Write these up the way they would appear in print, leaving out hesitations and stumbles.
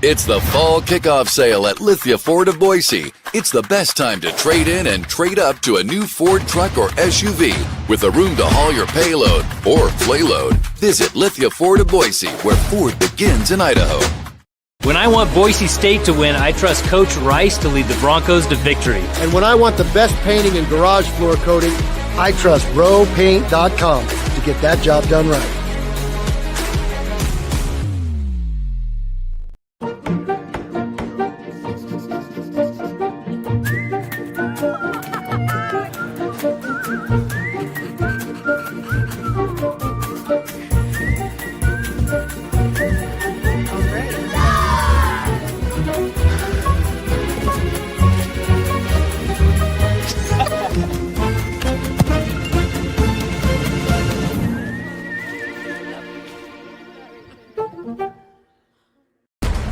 It's the fall kickoff sale at Lithia Ford of Boise. It's the best time to trade in and trade up to a new Ford truck or SUV with the room to haul your payload or playload. Visit Lithia Ford of Boise, where Ford begins in Idaho. When I want Boise State to win, I trust Coach Rice to lead the Broncos to victory. And when I want the best painting and garage floor coating, I trust rowpaint.com to get that job done right.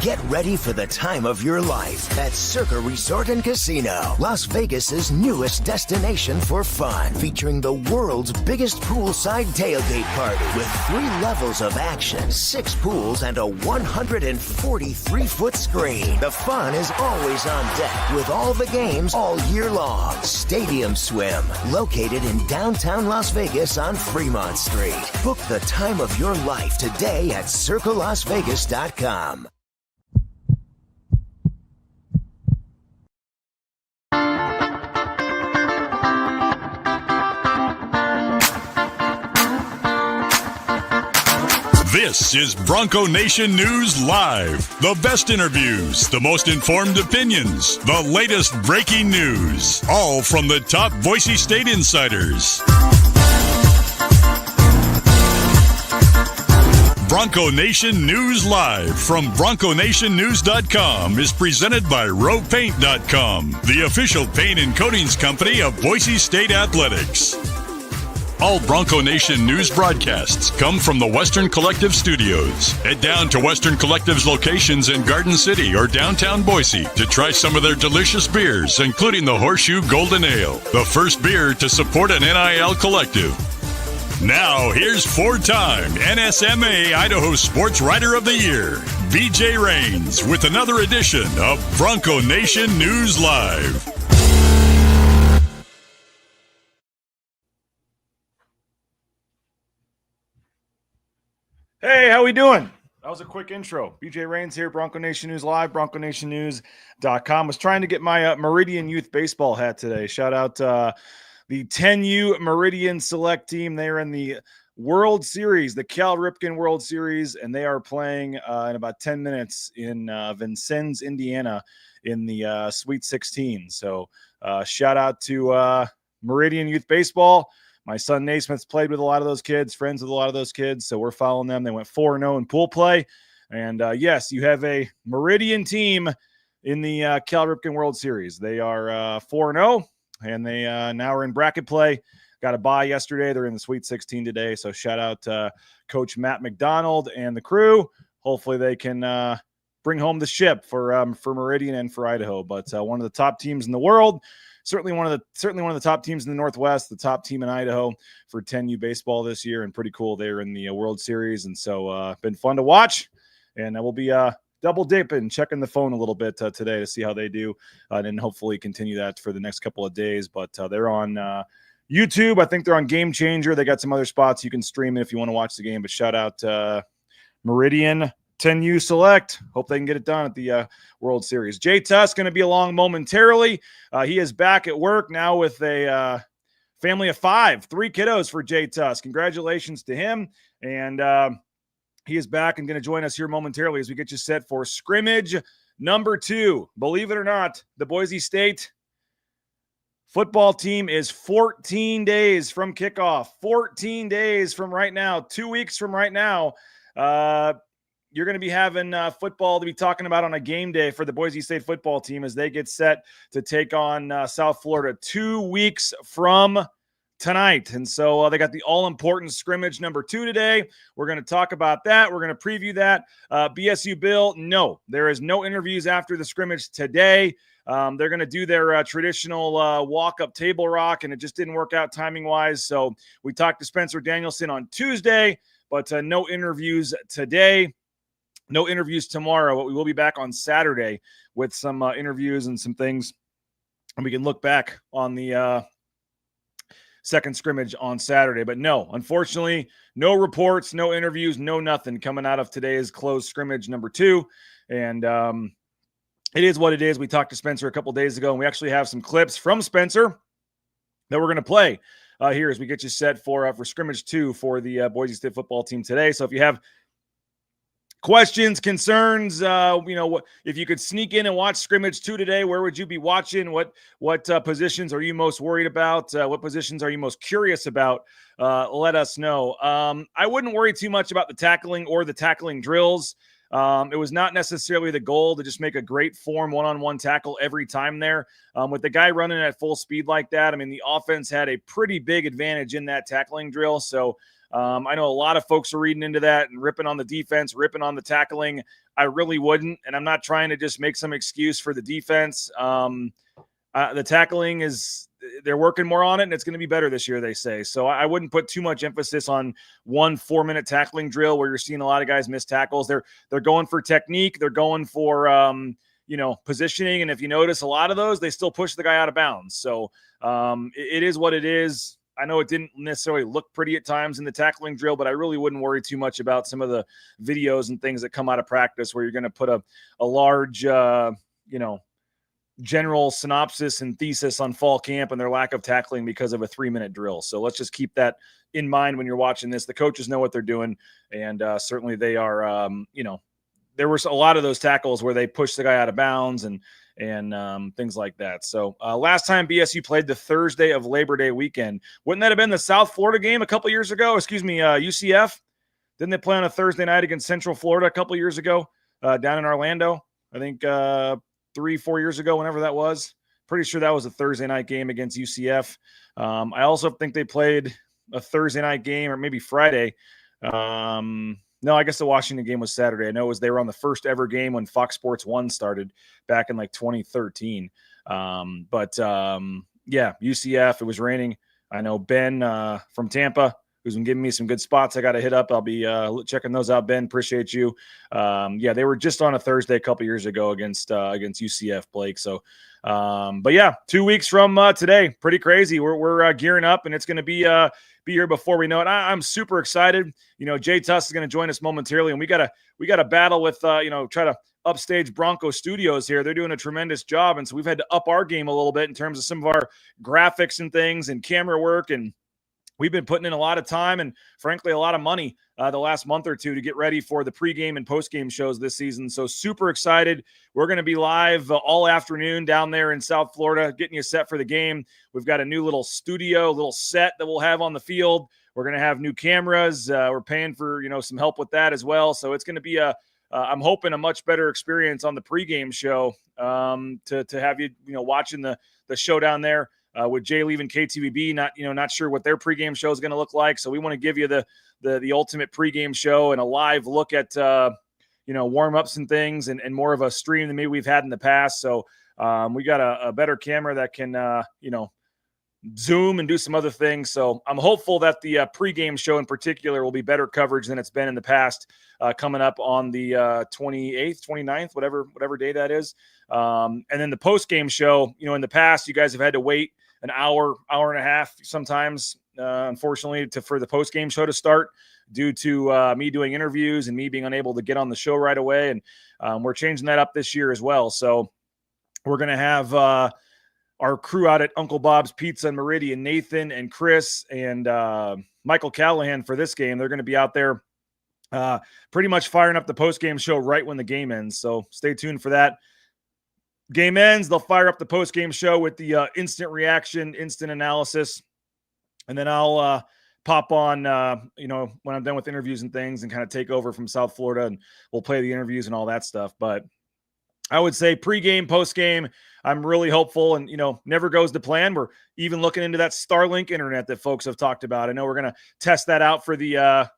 Get ready for the time of your life at Circa Resort and Casino, Las Vegas's newest destination for fun, featuring the world's biggest poolside tailgate party with 3 levels of action, 6 pools, and a 143-foot screen. The fun is always on deck with all the games all year long. Stadium Swim, located in downtown Las Vegas on Fremont Street. Book the time of your life today at circalasvegas.com. This is Bronco Nation News Live. The best interviews, the most informed opinions, the latest breaking news, all from the top Boise State insiders. Bronco Nation News Live from BroncoNationNews.com is presented by rowpaint.com, the official paint and coatings company of Boise State Athletics. All Bronco Nation news broadcasts come from the Western Collective Studios. Head down to Western Collective's locations in Garden City or downtown Boise to try some of their delicious beers, including the Horseshoe Golden Ale, the first beer to support an NIL collective. Now, here's 4-time NSMA Idaho Sports Writer of the Year, BJ Rains, with another edition of Bronco Nation News Live. Hey, how we doing? That was a quick intro. BJ Rains here, Bronco Nation News Live, BroncoNationNews.com. Was trying to get my Meridian Youth Baseball hat today. Shout out the 10U Meridian Select team. They are in the World Series, the Cal Ripken World Series, and they are playing in about 10 minutes in Vincennes, Indiana, in the Sweet 16. So shout out to Meridian Youth Baseball. My son Naismith's played with a lot of those kids, friends with a lot of those kids, so we're following them. They went 4-0 in pool play. And, yes, you have a Meridian team in the Cal Ripken World Series. They are 4-0, and they now are in bracket play. Got a bye yesterday. They're in the Sweet 16 today, so shout out Coach Matt McDonald and the crew. Hopefully they can bring home the ship for Meridian and for Idaho. But one of the top teams in the world. Certainly one of the top teams in the Northwest, the top team in Idaho for 10U baseball this year, and pretty cool. They're in the World Series, and so been fun to watch. And we'll be double dipping, checking the phone a little bit today to see how they do, and then hopefully continue that for the next couple of days. But they're on YouTube. I think they're on Game Changer. They got some other spots you can stream it if you want to watch the game. But shout out Meridian 10U Select. Hope they can get it done at the World Series. Jay Tust going to be along momentarily. He is back at work now with a family of 5, 3 kiddos for Jay Tust. Congratulations to him. And he is back and going to join us here momentarily as we get you set for scrimmage number 2. Believe it or not, the Boise State football team is 14 days from kickoff. 14 days from right now. 2 weeks from right now. You're going to be having football to be talking about on a game day for the Boise State football team as they get set to take on South Florida 2 weeks from tonight. And so they got the all-important scrimmage number 2 today. We're going to talk about that. We're going to preview that. BSU Bill, no, there is no interviews after the scrimmage today. They're going to do their traditional walk-up table rock, and it just didn't work out timing-wise. So we talked to Spencer Danielson on Tuesday, but no interviews today. no interviews tomorrow, but we will be back on Saturday with some interviews and some things. And we can look back on the second scrimmage on Saturday. But no, unfortunately, no reports, no interviews, no nothing coming out of today's closed scrimmage number 2. And it is what it is. We talked to Spencer a couple days ago, and we actually have some clips from Spencer that we're going to play here as we get you set for scrimmage 2 for the Boise State football team today. So if you have questions, concerns, if you could sneak in and watch scrimmage 2 today, where would you be watching? What positions are you most worried about? What positions are you most curious about? Let us know. I wouldn't worry too much about the tackling or the tackling drills. It was not necessarily the goal to just make a great form one-on-one tackle every time there. With the guy running at full speed like that, I mean, the offense had a pretty big advantage in that tackling drill. So I know a lot of folks are reading into that and ripping on the defense, ripping on the tackling. I really wouldn't, and I'm not trying to just make some excuse for the defense. The tackling they're working more on it, and it's going to be better this year, they say. So I wouldn't put too much emphasis on one 4-minute tackling drill where you're seeing a lot of guys miss tackles. They're going for technique. They're going for, positioning. And if you notice a lot of those, they still push the guy out of bounds. So it is what it is. I know it didn't necessarily look pretty at times in the tackling drill, but I really wouldn't worry too much about some of the videos and things that come out of practice where you're going to put a large, general synopsis and thesis on fall camp and their lack of tackling because of a 3-minute drill. So let's just keep that in mind when you're watching this. The coaches know what they're doing, and certainly they are, there was a lot of those tackles where they pushed the guy out of bounds and things like that. So last time BSU played the Thursday of Labor Day weekend, wouldn't that have been the South Florida game a couple years ago? UCF. Didn't they play on a Thursday night against Central Florida a couple years ago down in Orlando? I think 3-4 years ago, whenever that was. Pretty sure that was a Thursday night game against UCF. I also think they played a Thursday night game, or maybe Friday. No, I guess the Washington game was Saturday. I know they were on the first ever game when Fox Sports 1 started back in like 2013. Yeah, UCF, it was raining. I know Ben from Tampa, who's been giving me some good spots I got to hit up. I'll be checking those out, Ben. Appreciate you. Yeah, they were just on a Thursday a couple years ago against UCF, Blake. So, but yeah, 2 weeks from today, pretty crazy. We're gearing up, and it's going to be here before we know it. I'm super excited. Jay Tust is going to join us momentarily, and we got to battle with try to upstage Bronco Studios here. They're doing a tremendous job, and so we've had to up our game a little bit in terms of some of our graphics and things and camera work, and we've been putting in a lot of time and, frankly, a lot of money the last month or two to get ready for the pregame and postgame shows this season. So super excited. We're going to be live all afternoon down there in South Florida, getting you set for the game. We've got a new little studio, little set that we'll have on the field. We're going to have new cameras. We're paying for, some help with that as well. So it's going to be I'm hoping a much better experience on the pregame show to have you, watching the show down there. With Jay leaving KTVB, not sure what their pregame show is going to look like. So we want to give you the ultimate pregame show and a live look at, warm-ups and things and more of a stream than maybe we've had in the past. So we got a better camera that can, zoom and do some other things. So I'm hopeful that the pregame show in particular will be better coverage than it's been in the past, coming up on the 28th, 29th, whatever day that is. And then the postgame show, in the past, you guys have had to wait an hour and a half sometimes, unfortunately, for the postgame show to start due to me doing interviews and me being unable to get on the show right away. And we're changing that up this year as well. So we're going to have our crew out at Uncle Bob's Pizza in Meridian, Nathan and Chris and Michael Callahan for this game. They're going to be out there pretty much firing up the postgame show right when the game ends. So stay tuned for that. Game ends, they'll fire up the postgame show with the instant reaction, instant analysis. And then I'll pop on, when I'm done with interviews and things and kind of take over from South Florida, and we'll play the interviews and all that stuff. But I would say pregame, postgame, I'm really hopeful, and, never goes to plan. We're even looking into that Starlink internet that folks have talked about. I know we're going to test that out for the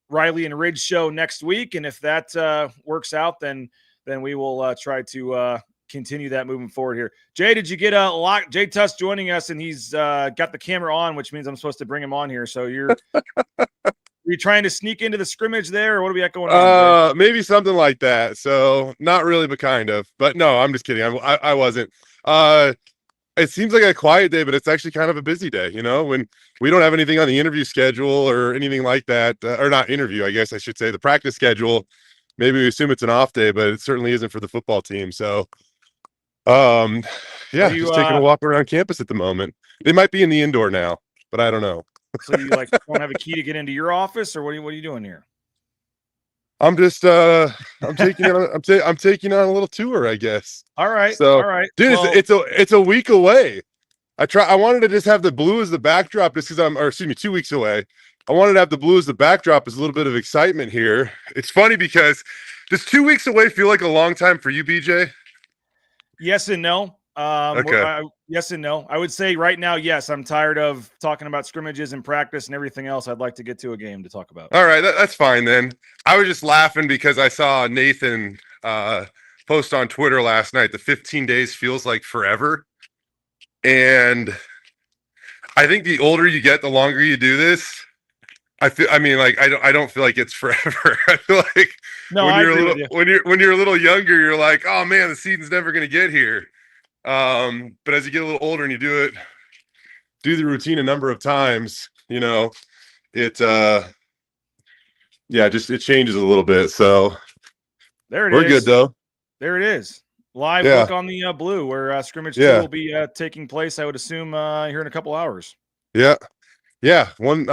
Riley and Ridge show next week. And if that works out, then we will try to continue that moving forward here. Jay, did you get a lock? Jay Tust joining us, and he's got the camera on, which means I'm supposed to bring him on here. So you're you trying to sneak into the scrimmage there, or what do we got going on? Maybe something like that. So not really, but kind of. But no, I'm just kidding. I wasn't. It seems like a quiet day, but it's actually kind of a busy day, when we don't have anything on the interview schedule or anything like that, or not interview, I guess I should say, the practice schedule. Maybe we assume it's an off day, but it certainly isn't for the football team. So, just taking a walk around campus at the moment. They might be in the indoor now, but I don't know. So you don't have a key to get into your office, or what are you doing here? I'm just I'm taking on a little tour, I guess. All right. So, all right. Dude, well, it's a week away. I wanted to just have the blue as the backdrop just because 2 weeks away. I wanted to have the blue as the backdrop as a little bit of excitement here. It's funny because does 2 weeks away feel like a long time for you, BJ? Yes and no. Okay. Yes and no. I would say right now, yes. I'm tired of talking about scrimmages and practice and everything else. I'd like to get to a game to talk about. All right, that's fine then. I was just laughing because I saw Nathan post on Twitter last night. The 15 days feels like forever, and I think the older you get, the longer you do this. I don't feel like it's forever. I feel like when you're a little younger, you're like, oh man, the season's never going to get here. But as you get a little older and you do the routine a number of times, it changes a little bit. So there it is. We're good though. There it is. Live look on the blue where scrimmage 2 will be taking place. I would assume here in a couple hours. Yeah. One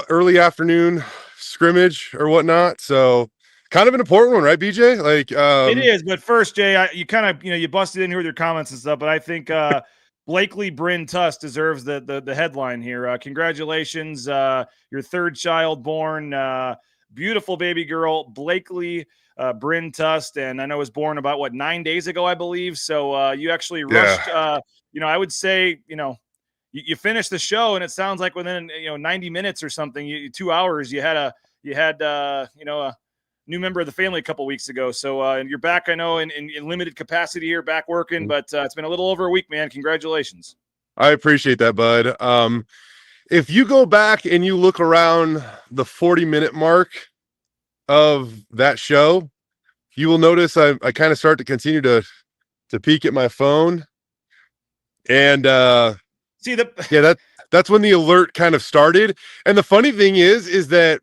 early afternoon scrimmage or whatnot. So kind of an important one, right, BJ? It is, but first, Jay, you kind of you busted in here with your comments and stuff, but I think Blakely Bryn Tust deserves the headline here. Congratulations, your third child born, beautiful baby girl, Blakely Bryn Tust, and I know was born about 9 days ago, I believe. So you actually rushed. I would say you finished the show, and it sounds like within 90 minutes or something, 2 hours, you had a new member of the family a couple weeks ago. So and you're back, I know, in limited capacity here, back working, but it's been a little over a week, man. Congratulations. I appreciate that, bud. If you go back and you look around the 40-minute mark of that show, you will notice I kind of start to continue to peek at my phone. And that's when the alert kind of started. And the funny thing is that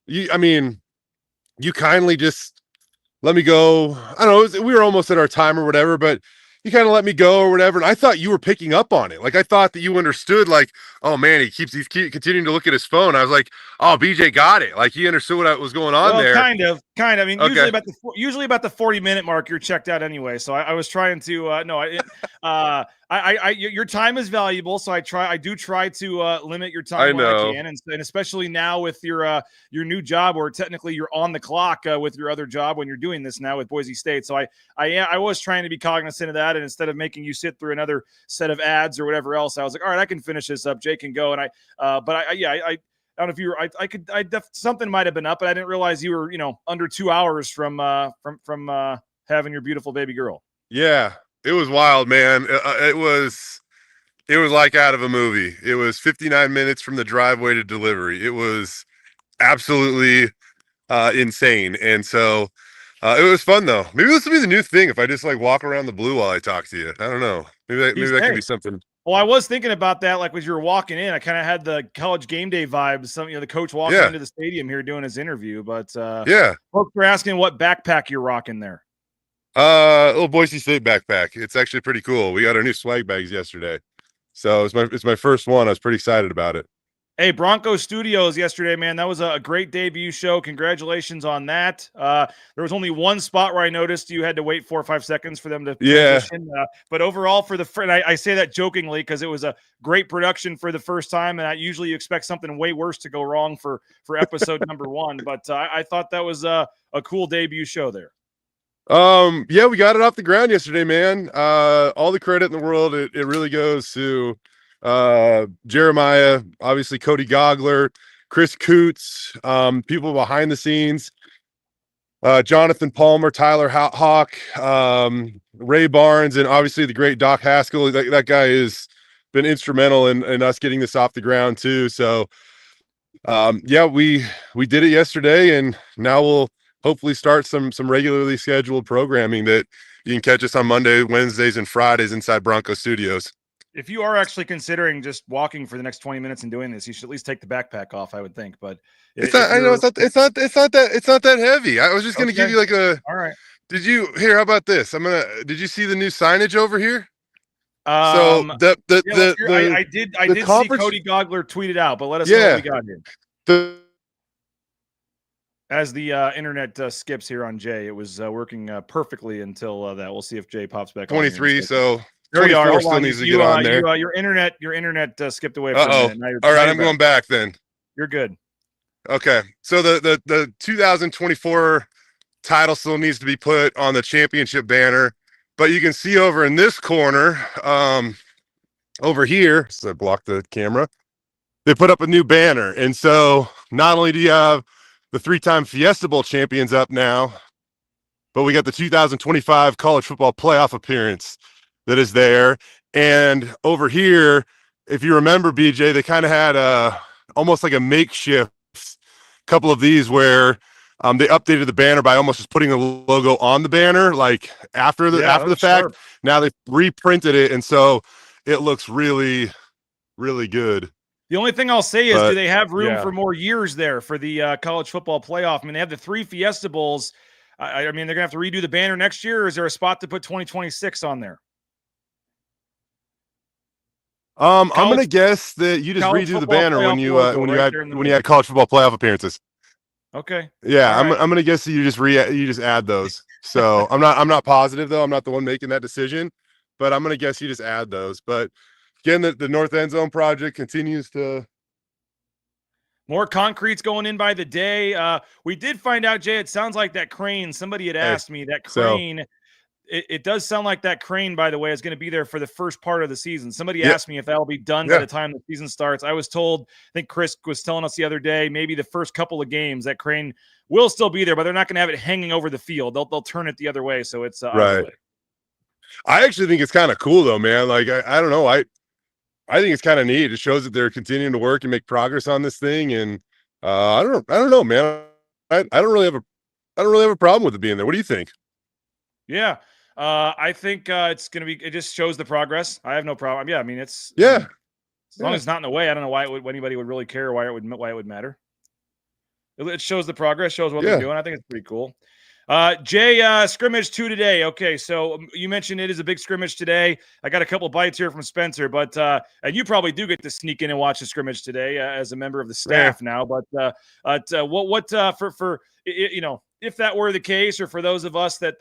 you kindly just let me go. I don't know. We were almost at our time or whatever, but you kind of let me go or whatever. And I thought you were picking up on it. I thought that you understood, oh man, he's continuing to look at his phone. I was like, oh, BJ got it. He understood what was going on there. Kind of. I mean, usually about the 40-minute mark, you're checked out anyway. So I was trying to, your time is valuable. So I do try to limit your time when I can. And especially now with your new job, where technically you're on the clock with your other job when you're doing this now with Boise State. So I was trying to be cognizant of that. And instead of making you sit through another set of ads or whatever else, I was like, all right, I can finish this up. Jay can go. And I don't know if you were, something might've been up, but I didn't realize you were, under 2 hours from having your beautiful baby girl. Yeah, it was wild, man. It was like out of a movie. It was 59 minutes from the driveway to delivery. It was absolutely insane. And so it was fun though. Maybe this will be the new thing. If I just walk around the blue while I talk to you, I don't know. Maybe that could be something. Well, I was thinking about that, as you were walking in. I kind of had the college game day vibes. The coach walking into the stadium here doing his interview. But folks were asking what backpack you're rocking there. Little Boise State backpack. It's actually pretty cool. We got our new swag bags yesterday, so it's my first one. I was pretty excited about it. Hey, Bronco Studios yesterday, man. That was a great debut show. Congratulations on that. There was only one spot where I noticed you had to wait 4 or 5 seconds for them to transition. But overall, I say that jokingly because it was a great production for the first time, and usually you expect something way worse to go wrong for episode number 1. But I thought that was a cool debut show there. We got it off the ground yesterday, man. All the credit in the world. It really goes to Jeremiah, obviously Cody Gogler, Chris Coots, people behind the scenes, Jonathan Palmer, Tyler Hawk, Ray Barnes, and obviously the great Doc Haskell. That guy has been instrumental in us getting this off the ground too. So Yeah, we did it yesterday, and now we'll hopefully start some regularly scheduled programming that you can catch us on Monday, Wednesdays, and Fridays inside Bronco Studios. If you are actually considering just walking for the next 20 minutes and doing this, you should at least take the backpack off, I would think. But It's not. I know it's not that heavy. I was just gonna give you like a. All right. Did you hear? How about this? Did you see the new signage over here? So I did see Cody Gogler tweet it out, but let us know what we got here. As the internet skips here on Jay, it was working perfectly until that. We'll see if Jay pops back 23, on. So 24 still needs to get on there. Your internet skipped away for a minute. Now all right, I'm going back then. You're good. Okay, so the 2024 title still needs to be put on the championship banner, but you can see over in this corner, over here, so I block the camera, they put up a new banner. And so not only do you have the 3-time Fiesta Bowl champions up now, but we got the 2025 college football playoff appearance that is there. And over here, if you remember, BJ, they kind of had almost like a makeshift couple of these where they updated the banner by almost just putting the logo on the banner, like after the fact. Sharp. Now they reprinted it, and so it looks really, really good. The only thing I'll say is, do they have room for more years there for the college football playoff? I mean, they have the 3 Fiesta Bowls. I mean, they're gonna have to redo the banner next year, or is there a spot to put 2026 on there? I'm gonna guess that you just redo the banner when you add college football playoff appearances. Okay. Yeah, I'm gonna guess that you just add those. So I'm not positive though. I'm not the one making that decision, but I'm gonna guess you just add those. But again, the North End Zone project continues to. More concrete's going in by the day. We did find out, Jay, it sounds like that crane. Somebody had asked me that crane. It does sound like that crane, by the way, is going to be there for the first part of the season. Somebody asked me if that'll be done by the time the season starts. I was told, I think Chris was telling us the other day, maybe the first couple of games, that crane will still be there, but they're not going to have it hanging over the field. They'll turn it the other way. So it's right. I actually think it's kind of cool though, man. Like, I don't know. I think it's kind of neat. It shows that they're continuing to work and make progress on this thing. And I don't know, man. I don't really have a problem with it being there. What do you think? Yeah. I think it's going to be, it just shows the progress. I have no problem. Yeah. I mean, as long as it's not in the way, I don't know why anybody would really care, why it would matter. It shows the progress, shows what they're doing. I think it's pretty cool. Jay, scrimmage 2 today. Okay. So you mentioned it is a big scrimmage today. I got a couple bites here from Spencer, but, and you probably do get to sneak in and watch the scrimmage today as a member of the staff now, but, you know, if that were the case, or for those of us that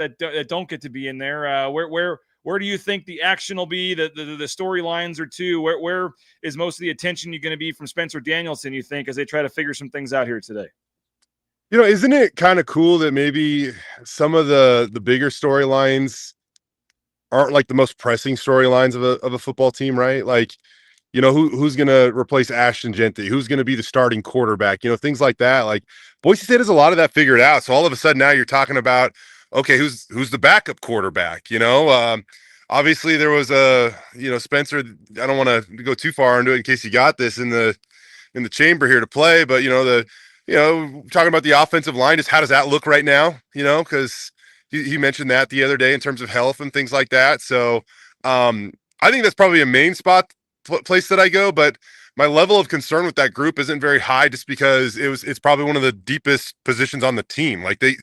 don't get to be in there, where do you think the action will be? The storylines are too. Where is most of the attention going to be from Spencer Danielson, you think, as they try to figure some things out here today? You know, isn't it kind of cool that maybe some of the bigger storylines aren't like the most pressing storylines of a football team, right? Like, you know, who's going to replace Ashton Genty? Who's going to be the starting quarterback? You know, things like that. Like, Boise State has a lot of that figured out. So all of a sudden now you're talking about, okay, who's the backup quarterback? You know, obviously there was Spencer. I don't want to go too far into it in case you got this in the chamber here to play, but talking about the offensive line, just how does that look right now? You know, because he mentioned that the other day in terms of health and things like that. So I think that's probably a main place that I go, but my level of concern with that group isn't very high, just because it's probably one of the deepest positions on the team. Like they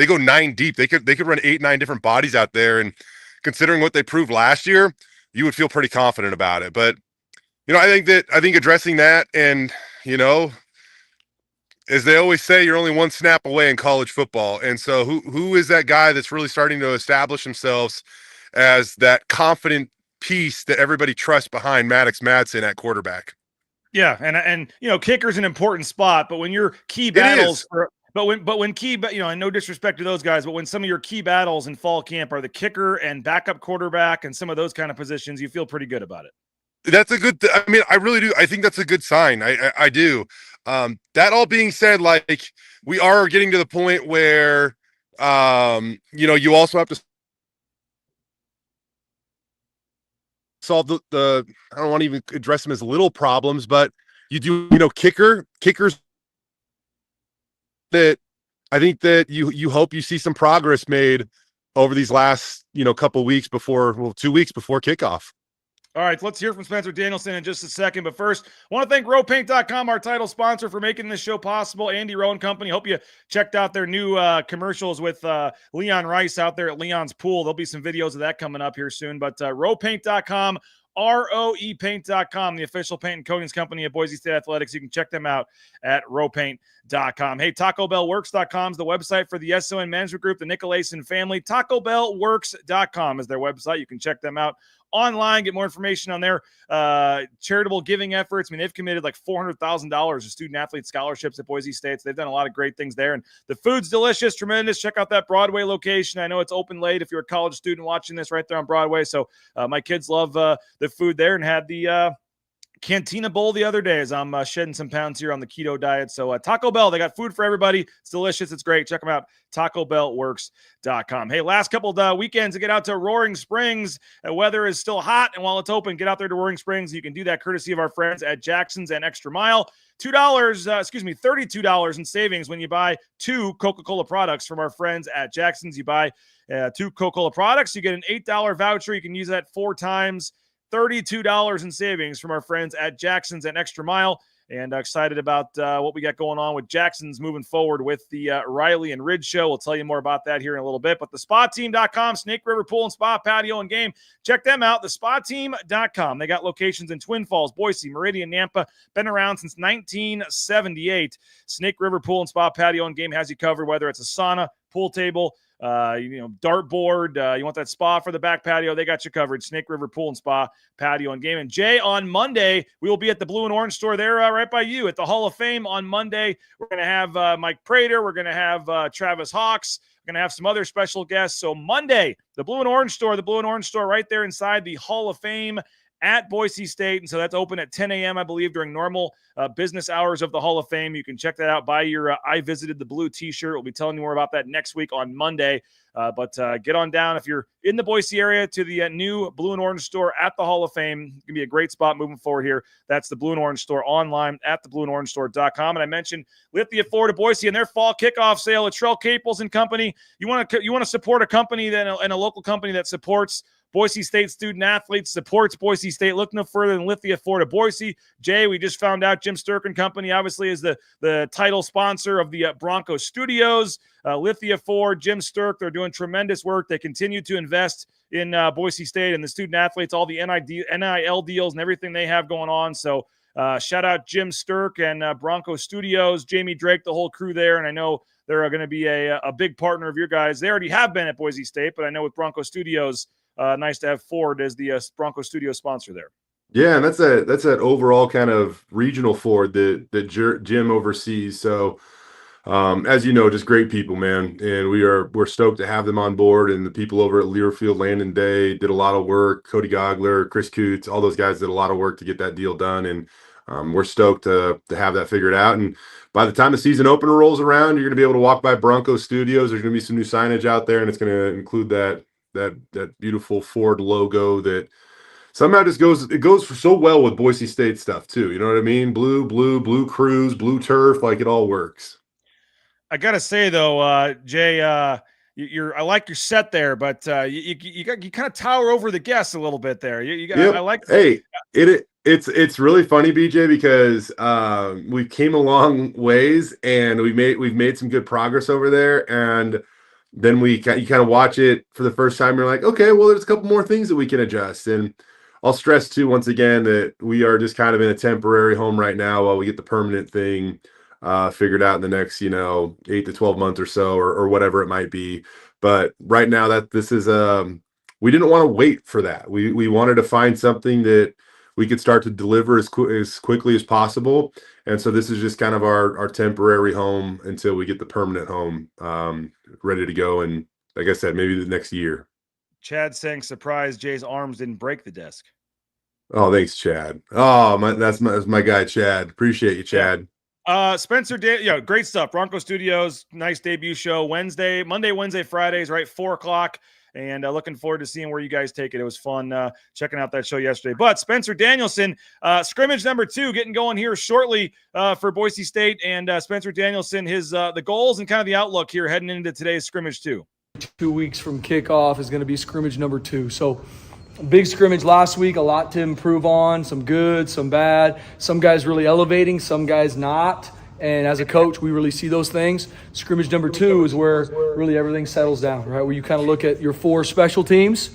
go 9 deep. They could run 8-9 different bodies out there, and considering what they proved last year, you would feel pretty confident about it. But I think addressing that, and as they always say, you're only one snap away in college football. And so who is that guy that's really starting to establish themselves as that confident piece that everybody trusts behind Maddox Madsen at quarterback? Yeah, and kicker's an important spot, but when your key battles and no disrespect to those guys, but when some of your key battles in fall camp are the kicker and backup quarterback and some of those kind of positions, you feel pretty good about it. That's a good I mean, I really do. I think that's a good sign. I do. That all being said, like, we are getting to the point where you also have to solve the I don't want to even address them as little problems, but you do, kickers that you hope you see some progress made over these last, couple weeks 2 weeks before kickoff. All right, let's hear from Spencer Danielson in just a second. But first, I want to thank rowpaint.com, our title sponsor, for making this show possible. Andy Rowe and Company. Hope you checked out their new commercials with Leon Rice out there at Leon's Pool. There'll be some videos of that coming up here soon. But rowpaint.com, ROEpaint.com, the official paint and coatings company of Boise State Athletics. You can check them out at rowpaint.com. Hey, TacoBellWorks.com is the website for the SON Management Group, the Nicolason family. TacoBellWorks.com is their website. You can check them out online, get more information on their charitable giving efforts. I mean, they've committed like $400,000 to student athlete scholarships at Boise State. So they've done a lot of great things there. And the food's delicious, tremendous. Check out that Broadway location. I know it's open late if you're a college student watching this right there on Broadway. So my kids love the food there, and had the Cantina Bowl the other day as I'm shedding some pounds here on the keto diet. So Taco Bell, they got food for everybody. It's delicious. It's great. Check them out, TacoBellWorks.com. Hey, last couple of weekends to get out to Roaring Springs. The weather is still hot, and while it's open, get out there to Roaring Springs. You can do that courtesy of our friends at Jackson's and Extra Mile. $32 in savings when you buy 2 Coca-Cola products from our friends at Jackson's. You buy 2 Coca-Cola products, you get an $8 voucher. You can use that 4 times. $32 in savings from our friends at Jackson's and Extra Mile. And excited about what we got going on with Jackson's moving forward with the Riley and Ridge show. We'll tell you more about that here in a little bit. But the SpaTeam.com, Snake River Pool and Spa, Patio and Game. Check them out, the SpaTeam.com. They got locations in Twin Falls, Boise, Meridian, Nampa. Been around since 1978. Snake River Pool and Spa, Patio and Game has you covered, whether it's a sauna, pool table, dartboard, you want that spa for the back patio, they got you covered. Snake River Pool and Spa, Patio and Game. And Jay, on Monday, we will be at the Blue and Orange store there right by you at the Hall of Fame on Monday. We're going to have Mike Prater. We're going to have Travis Hawks. We're going to have some other special guests. So Monday, the Blue and Orange store right there inside the Hall of Fame at Boise State. And so that's open at 10 a.m., I believe, during normal business hours of the Hall of Fame. You can check that out. Buy your I Visited the Blue t-shirt. We'll be telling you more about that next week on Monday. But get on down if you're in the Boise area to the new Blue and Orange store at the Hall of Fame. It's going to be a great spot moving forward here. That's the Blue and Orange store online at theblueandorangestore.com. And I mentioned Lithia Ford of Boise and their fall kickoff sale at Trell Caples and Company. You want to support a company and a local company that supports Boise State student athletes, supports Boise State. Look no further than Lithia Ford of Boise. Jay, we just found out Jim Sturk and Company obviously is the title sponsor of the Bronco Studios. Lithia Ford, Jim Sturk, they're doing tremendous work. They continue to invest in Boise State and the student athletes, all the NIL deals and everything they have going on. So shout out Jim Sturk and Bronco Studios, Jamie Drake, the whole crew there. And I know they're going to be a big partner of your guys. They already have been at Boise State, but I know with Bronco Studios, nice to have Ford as the Bronco Studio sponsor there. Yeah, and that's that overall kind of regional Ford that Jim oversees. So, as you know, just great people, man, and we're stoked to have them on board. And the people over at Learfield Land and Day did a lot of work. Cody Gogler, Chris Coots, all those guys did a lot of work to get that deal done, and we're stoked to have that figured out. And by the time the season opener rolls around, you're going to be able to walk by Bronco Studios. There's going to be some new signage out there, and it's going to include that beautiful Ford logo that somehow just goes so well with Boise State stuff too. You know what I mean? Blue crews, blue turf, like it all works. I gotta say though, Jay, I like your set there, but you kind of tower over the guests a little bit there. Yep. I like. Hey, it's really funny, BJ, because we came a long ways and we've made some good progress over there, and then you kind of watch it for the first time. You're like, okay, well, there's a couple more things that we can adjust. And I'll stress too, once again, that we are just kind of in a temporary home right now while we get the permanent thing figured out in the next, 8 to 12 months or so, or whatever it might be. But right now this is, we didn't want to wait for that. We wanted to find something that we could start to deliver as quickly as possible. And so this is just kind of our temporary home until we get the permanent home ready to go. And like I said, maybe the next year. Chad saying, surprise, Jay's arms didn't break the desk. Oh, thanks, Chad. Oh, that's my guy, Chad. Appreciate you, Chad. Spencer, great stuff. Bronco Studios, nice debut show. Monday, Wednesday, Fridays, right? 4:00. and looking forward to seeing where you guys take it. It was fun checking out that show yesterday. But Spencer Danielson, scrimmage number 2, getting going here shortly for Boise State, and Spencer Danielson, his the goals and kind of the outlook here heading into today's scrimmage 2. 2 weeks from kickoff is going to be scrimmage number 2. So big scrimmage last week, a lot to improve on, some good, some bad, some guys really elevating, some guys not. And as a coach, we really see those things. Scrimmage number 2 is where really everything settles down, right? Where you kind of look at your 4 special teams.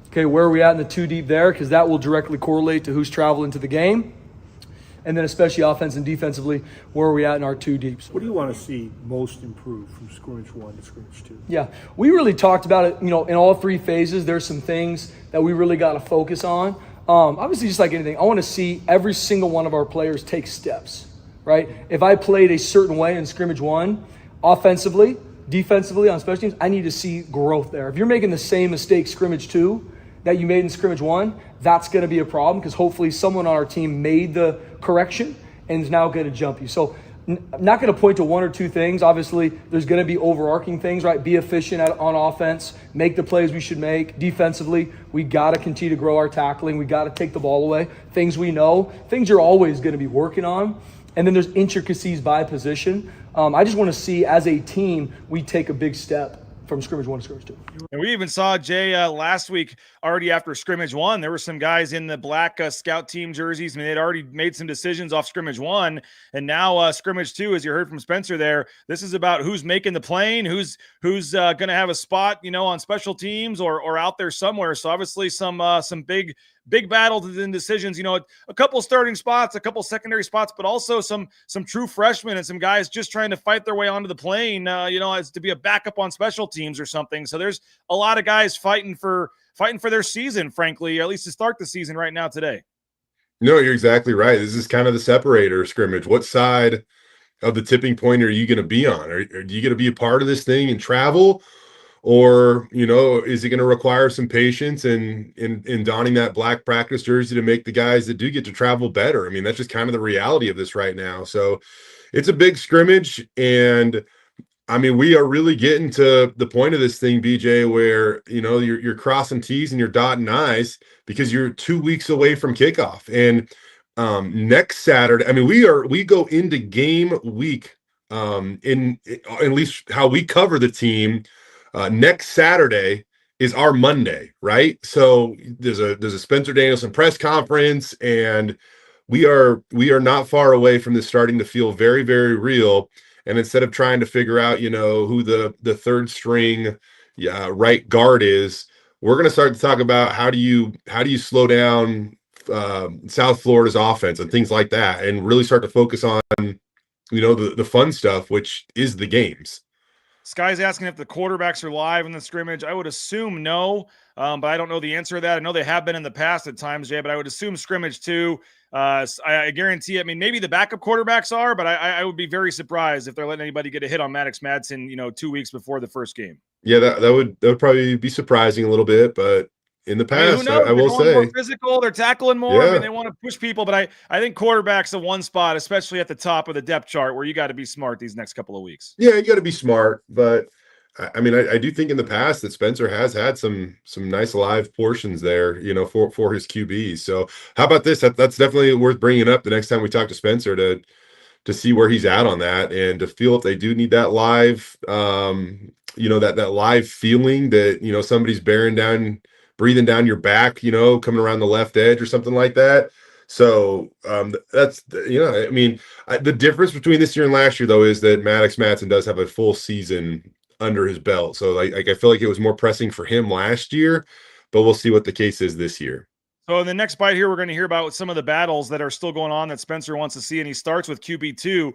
Okay, where are we at in the 2 deep there? Because that will directly correlate to who's traveling to the game. And then especially offense and defensively, where are we at in our 2 deeps? What do you want to see most improved from scrimmage 1 to scrimmage 2? Yeah, we really talked about it, in all 3 phases. There's some things that we really got to focus on. Obviously, just like anything, I want to see every single one of our players take steps, right? If I played a certain way in scrimmage 1, offensively, defensively, on special teams, I need to see growth there. If you're making the same mistake scrimmage 2 that you made in scrimmage 1, that's going to be a problem, because hopefully someone on our team made the correction and is now going to jump you. So I'm not going to point to 1 or 2 things. Obviously, there's going to be overarching things, right? Be efficient on offense, make the plays we should make. Defensively, we got to continue to grow our tackling. We got to take the ball away. Things we know, things you're always going to be working on. And then there's intricacies by position. I just want to see, as a team, we take a big step from scrimmage 1 to scrimmage 2. And we even saw, Jay, last week, already after scrimmage 1, there were some guys in the black scout team jerseys. I mean, they'd already made some decisions off scrimmage 1, and now scrimmage 2, as you heard from Spencer there, this is about who's making the plane, who's going to have a spot, on special teams or out there somewhere. So obviously some big battles and decisions, a couple starting spots, a couple secondary spots, but also some true freshmen and some guys just trying to fight their way onto the plane, as to be a backup on special teams or something. So there's a lot of guys fighting for their season, frankly, at least to start the season right now today. No, you're exactly right. This is kind of the separator scrimmage. What side of the tipping point are you going to be on? Are you going to be a part of this thing and travel? Or, is it going to require some patience and in donning that black practice jersey to make the guys that do get to travel better? I mean, that's just kind of the reality of this right now. So it's a big scrimmage. And I mean, we are really getting to the point of this thing, BJ, where, you're crossing T's and you're dotting I's because you're 2 weeks away from kickoff. And next Saturday, I mean, we go into game week in at least how we cover the team. Next Saturday is our Monday, right? So there's a Spencer Danielson press conference, and we are not far away from this starting to feel very, very real. And instead of trying to figure out, who the third string right guard is, we're going to start to talk about how do you slow down South Florida's offense and things like that, and really start to focus on the fun stuff, which is the games. Sky's asking if the quarterbacks are live in the scrimmage. I would assume no, but I don't know the answer to that. I know they have been in the past at times, Jay, but I would assume scrimmage 2. I guarantee, I mean, maybe the backup quarterbacks are, but I would be very surprised if they're letting anybody get a hit on Maddox Madsen, 2 weeks before the first game. Yeah, that would probably be surprising a little bit, but in the past, I will say, more physical, they're tackling more. Yeah. I mean, they want to push people, but I think quarterback's the one spot, especially at the top of the depth chart, where you got to be smart these next couple of weeks. Yeah, you got to be smart, but I mean, I do think in the past that Spencer has had some nice live portions there, for his QBs. So how about this? That's definitely worth bringing up the next time we talk to Spencer to see where he's at on that, and to feel if they do need that live, that live feeling that somebody's breathing down your back, coming around the left edge or something like that. So that's, I mean, the difference between this year and last year, though, is that Maddox Madsen does have a full season under his belt. So I feel like it was more pressing for him last year, but we'll see what the case is this year. So in the next bite here, we're going to hear about some of the battles that are still going on that Spencer wants to see, and he starts with QB2.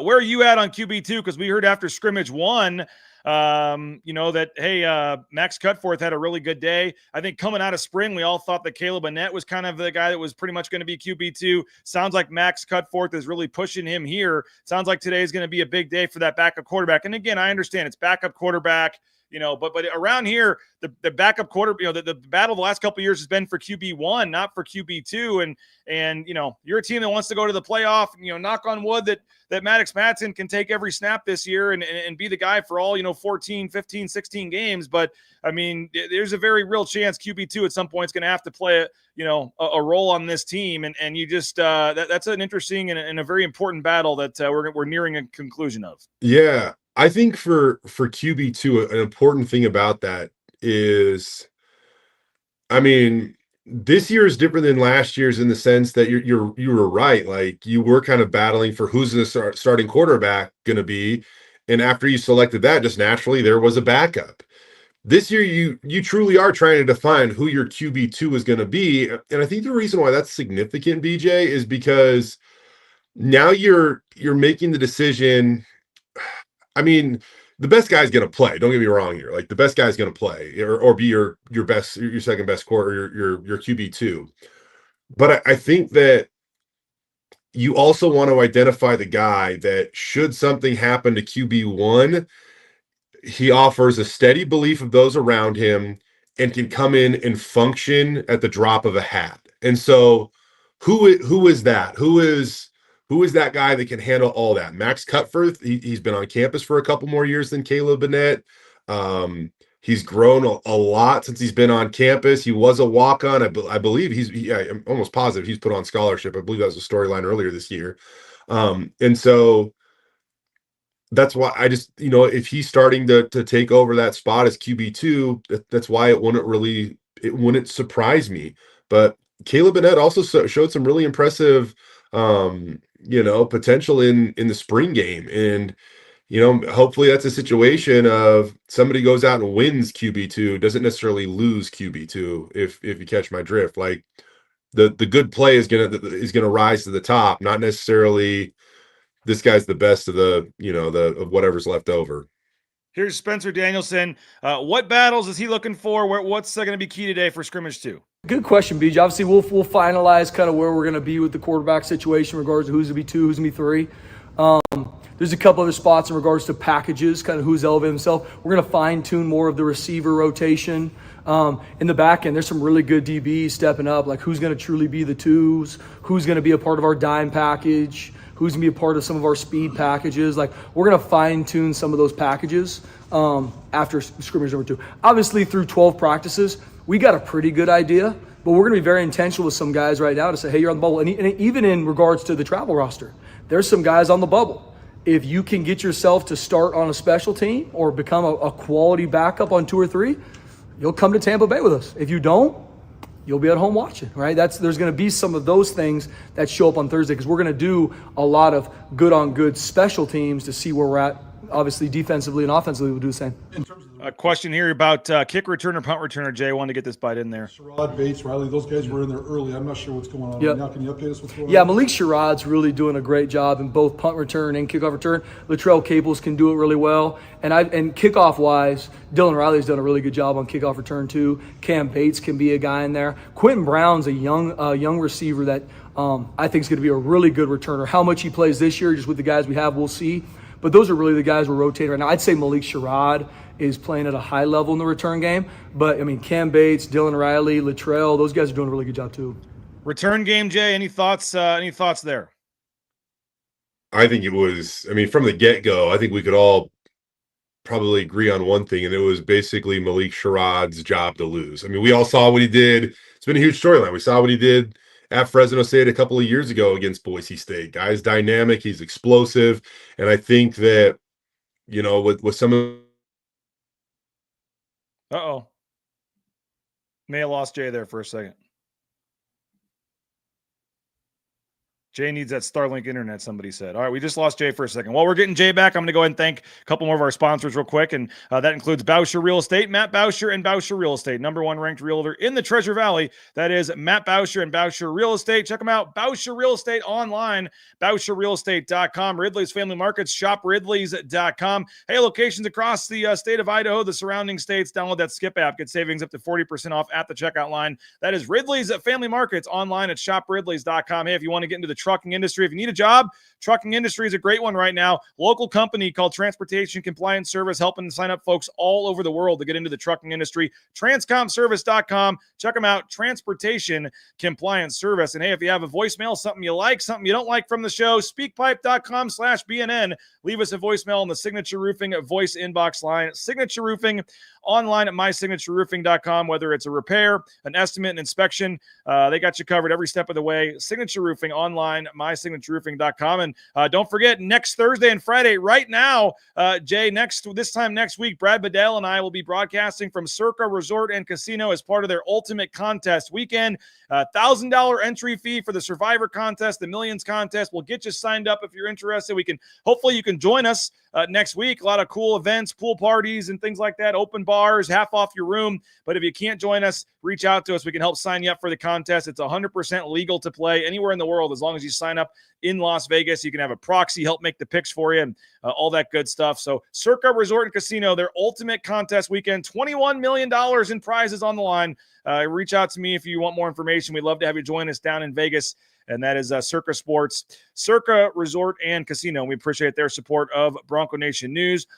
Where are you at on QB2? Because we heard after scrimmage 1, that, hey, Max Cutforth had a really good day. I think coming out of spring, we all thought that Caleb Annett was kind of the guy that was pretty much going to be QB2. Sounds like Max Cutforth is really pushing him here. Sounds like today is going to be a big day for that backup quarterback. And again, I understand it's backup quarterback. But around here, the backup quarter, the battle the last couple of years has been for QB1, not for QB2. And you're a team that wants to go to the playoff, knock on wood that Maddox Madsen can take every snap this year and be the guy for all, 14, 15, 16 games. But I mean, there's a very real chance QB2 at some point is going to have to play a role on this team. And you just, that's an interesting and a very important battle that we're nearing a conclusion of. Yeah. I think for QB2, an important thing about that is, I mean, this year is different than last year's in the sense that you were right. Like, you were kind of battling for who's the starting quarterback going to be. And after you selected that, just naturally, there was a backup. This year, you truly are trying to define who your QB2 is going to be. And I think the reason why that's significant, BJ, is because now you're making the decision. I mean, the best guy's going to play. Don't get me wrong here. Like, the best guy's going to play or be your second best quarter, your QB2. But I think that you also want to identify the guy that, should something happen to QB1, he offers a steady belief of those around him and can come in and function at the drop of a hat. And so who is that? Who is that guy that can handle all that? Max Cutforth, he's been on campus for a couple more years than Caleb Bennett. He's grown a lot since he's been on campus. He was a walk-on. I believe I'm almost positive he's put on scholarship. I believe that was a storyline earlier this year. And so that's why I just, if he's starting to take over that spot as QB2, that's why it wouldn't surprise me. But Caleb Bennett also showed some really impressive potential in the spring game. And, hopefully that's a situation of somebody goes out and wins QB2, doesn't necessarily lose QB2, if you catch my drift. Like, the good play is gonna rise to the top, not necessarily this guy's the best of of whatever's left over. Here's Spencer Danielson. What battles is he looking for? What's going to be key today for scrimmage 2? Good question, BJ. Obviously, we'll finalize kind of where we're going to be with the quarterback situation in regards to who's going to be 2, who's going to be 3. There's a couple other spots in regards to packages, kind of who's elevating himself. We're going to fine-tune more of the receiver rotation. In the back end, there's some really good DBs stepping up, like who's going to truly be the 2s, who's going to be a part of our dime package, who's going to be a part of some of our speed packages. Like, we're going to fine-tune some of those packages after scrimmage number 2. Obviously, through 12 practices, we got a pretty good idea, but we're going to be very intentional with some guys right now to say, hey, you're on the bubble. And even in regards to the travel roster, there's some guys on the bubble. If you can get yourself to start on a special team or become a quality backup on 2 or 3, you'll come to Tampa Bay with us. If you don't, you'll be at home watching, right? There's going to be some of those things that show up on Thursday, because we're going to do a lot of good special teams to see where we're at. Obviously, defensively and offensively, we'll do the same. A question here about kick returner, punt returner. Jay, I wanted to get this bite in there. Sherrod, Bates, Riley, those guys were in there early. I'm not sure what's going on right now. Can you update us what's going on? Yeah, Malik Sherrod's really doing a great job in both punt return and kickoff return. Latrell Caples can do it really well. And kickoff-wise, Dylan Riley's done a really good job on kickoff return too. Cam Bates can be a guy in there. Quentin Brown's a young receiver that I think is going to be a really good returner. How much he plays this year, just with the guys we have, we'll see. But those are really the guys we're rotating right now. I'd say Malik Sherrod is playing at a high level in the return game. But, I mean, Cam Bates, Dylan Riley, Latrell, those guys are doing a really good job too. Return game, Jay, any thoughts there? I think it was, from the get-go, I think we could all probably agree on one thing, and it was basically Malik Sherrod's job to lose. We all saw what he did. It's been a huge storyline. We saw what he did at Fresno State a couple of years ago against Boise State. Guy's dynamic, he's explosive, and I think that, with some of... Uh-oh. May have lost Jay there for a second. Jay needs that Starlink internet, somebody said. All right, we just lost Jay for a second. While we're getting Jay back, I'm going to go ahead and thank a couple more of our sponsors real quick, and that includes Bauscher Real Estate, Matt Bauscher and Bauscher Real Estate, #1 ranked realtor in the Treasure Valley. That is Matt Bauscher and Bauscher Real Estate. Check them out, Bauscher Real Estate online, BauscherRealEstate.com. Ridley's Family Markets, ShopRidleys.com. Hey, locations across the state of Idaho, the surrounding states. Download that Skip app. Get savings up to 40% off at the checkout line. That is Ridley's Family Markets online at ShopRidleys.com. Hey, if you want to get into the trucking industry. If you need a job, trucking industry is a great one right now. Local company called Transportation Compliance Service, helping to sign up folks all over the world to get into the trucking industry. Transcomservice.com. Check them out. Transportation Compliance Service. And hey, if you have a voicemail, something you like, something you don't like from the show, speakpipe.com/BNN. Leave us a voicemail on the Signature Roofing voice inbox line. Signature Roofing online at mysignatureroofing.com. Whether it's a repair, an estimate, an inspection, they got you covered every step of the way. Signature Roofing online, mysignatureroofing.com. And don't forget, next Thursday and Friday, right now, Jay, this time next week, Brad Bedell and I will be broadcasting from Circa Resort and Casino as part of their Ultimate Contest weekend. $1,000 entry fee for the Survivor Contest, the Millions Contest. We'll get you signed up if you're interested. Hopefully you can join us next week. A lot of cool events, pool parties, and things like that. Open bars, half off your room. But if you can't join us, reach out to us. We can help sign you up for the contest. It's 100% legal to play anywhere in the world as long as you sign up in Las Vegas. You can have a proxy help make the picks for you and all that good stuff. So Circa Resort and Casino, their Ultimate Contest weekend, $21 million in prizes on the line. Reach out to me if you want more information. We'd love to have you join us down in Vegas. And that is Circa Sports, Circa Resort and Casino. We appreciate their support of Bronco Nation News.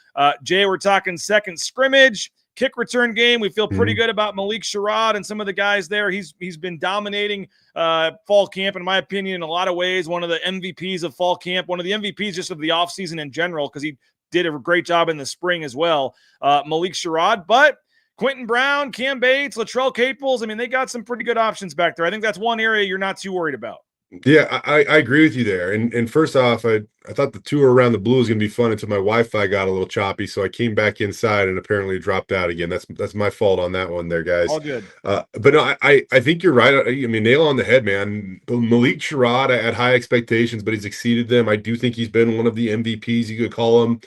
Jay, we're talking second scrimmage, kick return game. We feel pretty good about Malik Sherrod and some of the guys there. He's been dominating fall camp, in my opinion, in a lot of ways. One of the MVPs of fall camp, one of the MVPs just of the offseason in general, because he did a great job in the spring as well. Malik Sherrod, but Quentin Brown, Cam Bates, Latrell Caples, I mean, they got some pretty good options back there. I think that's one area you're not too worried about. Yeah, I agree with you there. And first off, I thought the tour around the Blue was going to be fun until my Wi-Fi got a little choppy, so I came back inside and apparently dropped out again. That's my fault on that one there, guys. All good. But no, I think you're right. I mean, nail on the head, man. Malik Sherrod, I had high expectations, but he's exceeded them. I do think he's been one of the MVPs, you could call him,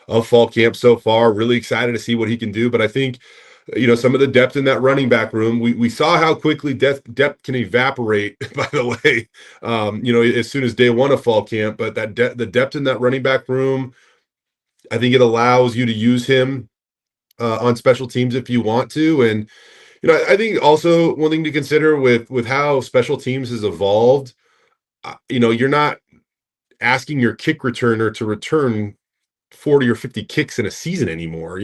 of fall camp so far. Really excited to see what he can do. But I think, some of the depth in that running back room, we saw how quickly depth can evaporate, by the way, as soon as day one of fall camp. But the depth in that running back room, I think it allows you to use him on special teams if you want to. And, I think also one thing to consider with how special teams has evolved, you're not asking your kick returner to return 40 or 50 kicks in a season anymore.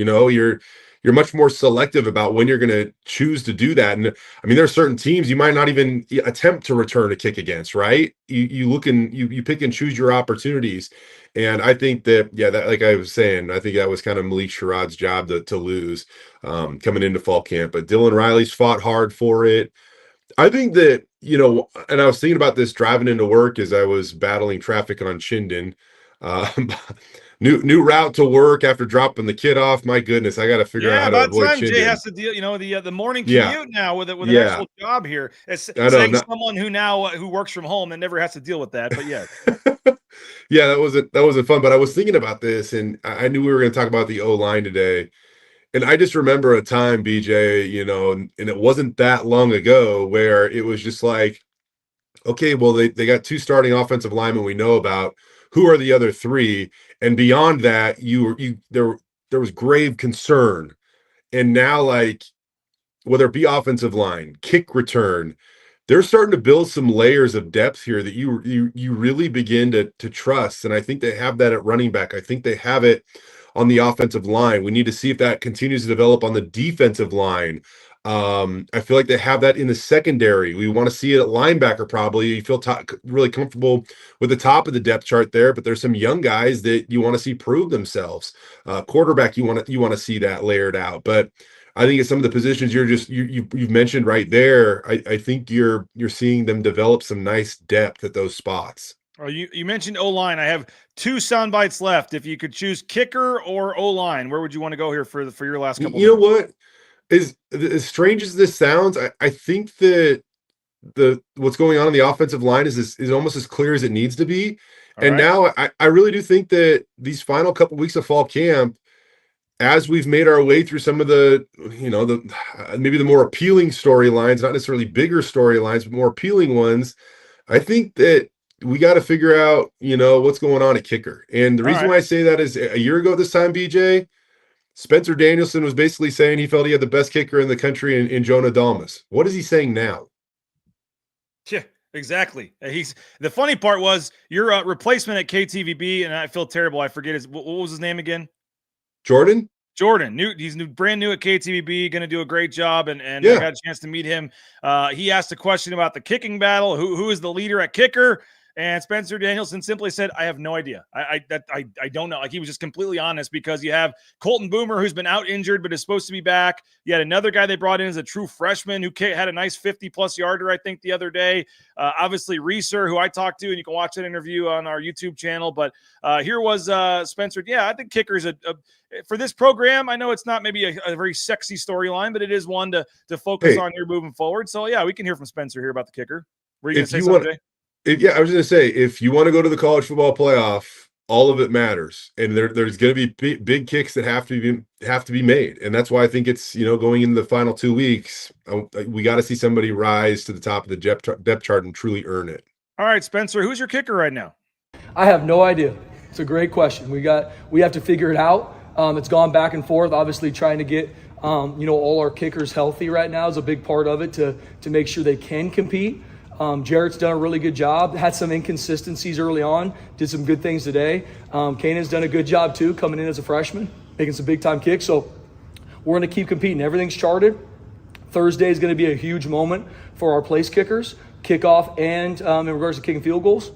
You're much more selective about when you're going to choose to do that. And I mean, there are certain teams you might not even attempt to return a kick against, right? You look and you pick and choose your opportunities. And I think that, that, like I was saying, I think that was kind of Malik Sherrod's job to lose coming into fall camp. But Dylan Riley's fought hard for it. I think that, and I was thinking about this driving into work as I was battling traffic on Chinden. New route to work after dropping the kid off. My goodness, I got to figure out how to avoid Chinden. Jay has to deal, the morning commute now with an actual job here. It's saying someone who works from home and never has to deal with that. But yeah, yeah, that wasn't fun. But I was thinking about this, and I knew we were going to talk about the O-line today. And I just remember a time, BJ, and it wasn't that long ago where it was just like, okay, well, they got two starting offensive linemen we know about. Who are the other three? And beyond that, there was grave concern. And now, like, whether it be offensive line, kick return, they're starting to build some layers of depth here that you really begin to trust. And I think they have that at running back. I think they have it on the offensive line. We need to see if that continues to develop on the defensive line. I feel like they have that in the secondary. We want to see it at linebacker probably. You feel really comfortable with the top of the depth chart there, but there's some young guys that you want to see prove themselves. Quarterback, you want to see that layered out. But I think at some of the positions you've mentioned right there, I think you're seeing them develop some nice depth at those spots. Oh, you mentioned O-line. I have two sound bites left. If you could choose kicker or O-line, where would you want to go here for your last couple? You know what? As strange as this sounds, I think that what's going on the offensive line is almost as clear as it needs to be. And now I really do think that these final couple weeks of fall camp, as we've made our way through some of the maybe the more appealing storylines, not necessarily bigger storylines, but more appealing ones, I think that we got to figure out, what's going on at kicker. And the reason why I say that is a year ago this time, BJ, Spencer Danielson was basically saying he felt he had the best kicker in the country in Jonah Dalmas. What is he saying now? Yeah, Exactly. He's the funny part was your replacement at KTVB, and I feel terrible. I forget what was his name again? Jordan. He's brand new at KTVB, going to do a great job, and Yeah. I got a chance to meet him. He asked a question about the kicking battle. Who is the leader at kicker? And Spencer Danielson simply said, "I have no idea. I don't know." Like, he was just completely honest, because you have Colton Boomer, who's been out injured but is supposed to be back. You had another guy they brought in as a true freshman who had a nice 50-plus yarder, I think, the other day. Obviously, Reeser, who I talked to, and you can watch that interview on our YouTube channel. But here was Spencer. Yeah, I think kicker is for this program. I know it's not maybe a very sexy storyline, but it is one to focus on here moving forward. So yeah, we can hear from Spencer here about the kicker. Were you going to say something, Jay? Yeah, I was going to say, if you want to go to the college football playoff, all of it matters, and there's going to be big kicks that have to be made, and that's why I think it's, going into the final 2 weeks, we got to see somebody rise to the top of the depth chart and truly earn it. All right, Spencer, who's your kicker right now? I have no idea. It's a great question. We have to figure it out. It's gone back and forth. Obviously, trying to get all our kickers healthy right now is a big part of it to make sure they can compete. Jarrett's done a really good job. Had some inconsistencies early on. Did some good things today. Kanan's done a good job too, coming in as a freshman, making some big time kicks. So we're going to keep competing. Everything's charted. Thursday is going to be a huge moment for our place kickers, kickoff and in regards to kicking field goals.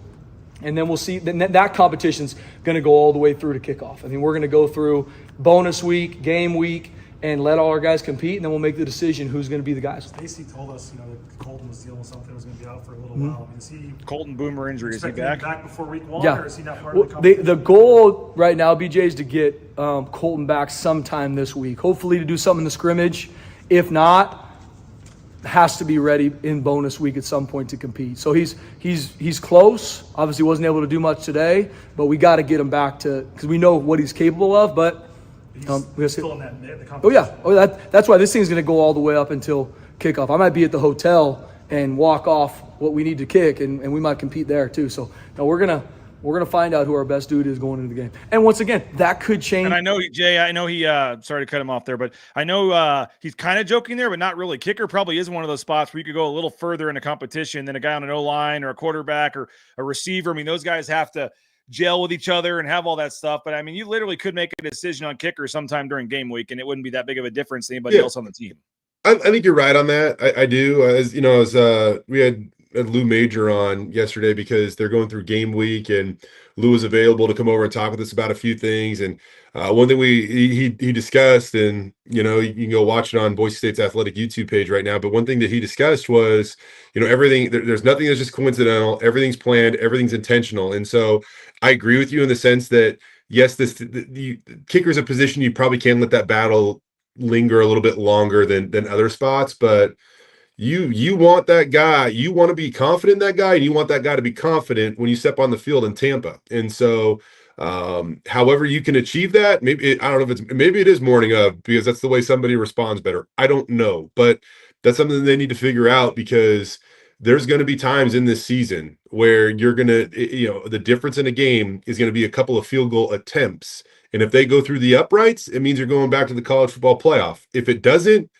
And then we'll see. Then that competition's going to go all the way through to kickoff. I mean, we're going to go through bonus week, game week, and let all our guys compete, and then we'll make the decision who's going to be the guys. Stacy told us, that Colton was dealing with something, was going to be out for a little while. I mean, is he Colton Boomer injury? Is he back before week 1, yeah. or is he not part of the competition? The goal right now, BJ, is to get Colton back sometime this week. Hopefully to do something in the scrimmage. If not, has to be ready in bonus week at some point to compete. So he's close. Obviously wasn't able to do much today, but we got to get him back because we know what he's capable of. But he's still in the competition. Oh yeah, that's why this thing's going to go all the way up until kickoff. I might be at the hotel and walk off what we need to kick, and we might compete there too. So no, we're gonna find out who our best dude is going into the game. And once again, that could change. And I know Jay, sorry to cut him off there, but I know he's kind of joking there, but not really. Kicker probably is one of those spots where you could go a little further in a competition than a guy on an O-line or a quarterback or a receiver. I mean, those guys have to gel with each other and have all that stuff. But I mean, you literally could make a decision on kicker sometime during game week, and it wouldn't be that big of a difference to anybody else on the team. I think you're right on that. I do. We had Lou Major on yesterday because they're going through game week, and Lou was available to come over and talk with us about a few things. And one thing he discussed, and you can go watch it on Boise State's athletic YouTube page right now. But one thing that he discussed was, everything. There's nothing that's just coincidental. Everything's planned. Everything's intentional. And so I agree with you in the sense that yes, the kicker's a position you probably can let that battle linger a little bit longer than other spots, but you want that guy, you want to be confident in that guy, and you want that guy to be confident when you step on the field in Tampa. And so however you can achieve that, maybe it is morning of, because that's the way somebody responds better. I don't know, but that's something that they need to figure out, because there's going to be times in this season where you're going to, the difference in a game is going to be a couple of field goal attempts. And if they go through the uprights, it means you're going back to the college football playoff. If it doesn't,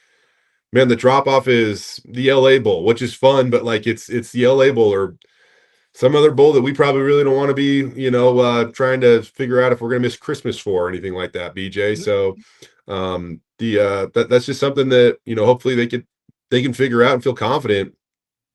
man, the drop off is the LA Bowl, which is fun, but like it's the LA Bowl or some other bowl that we probably really don't want to be, trying to figure out if we're going to miss Christmas for or anything like that, BJ. So that's just something that, hopefully they can figure out and feel confident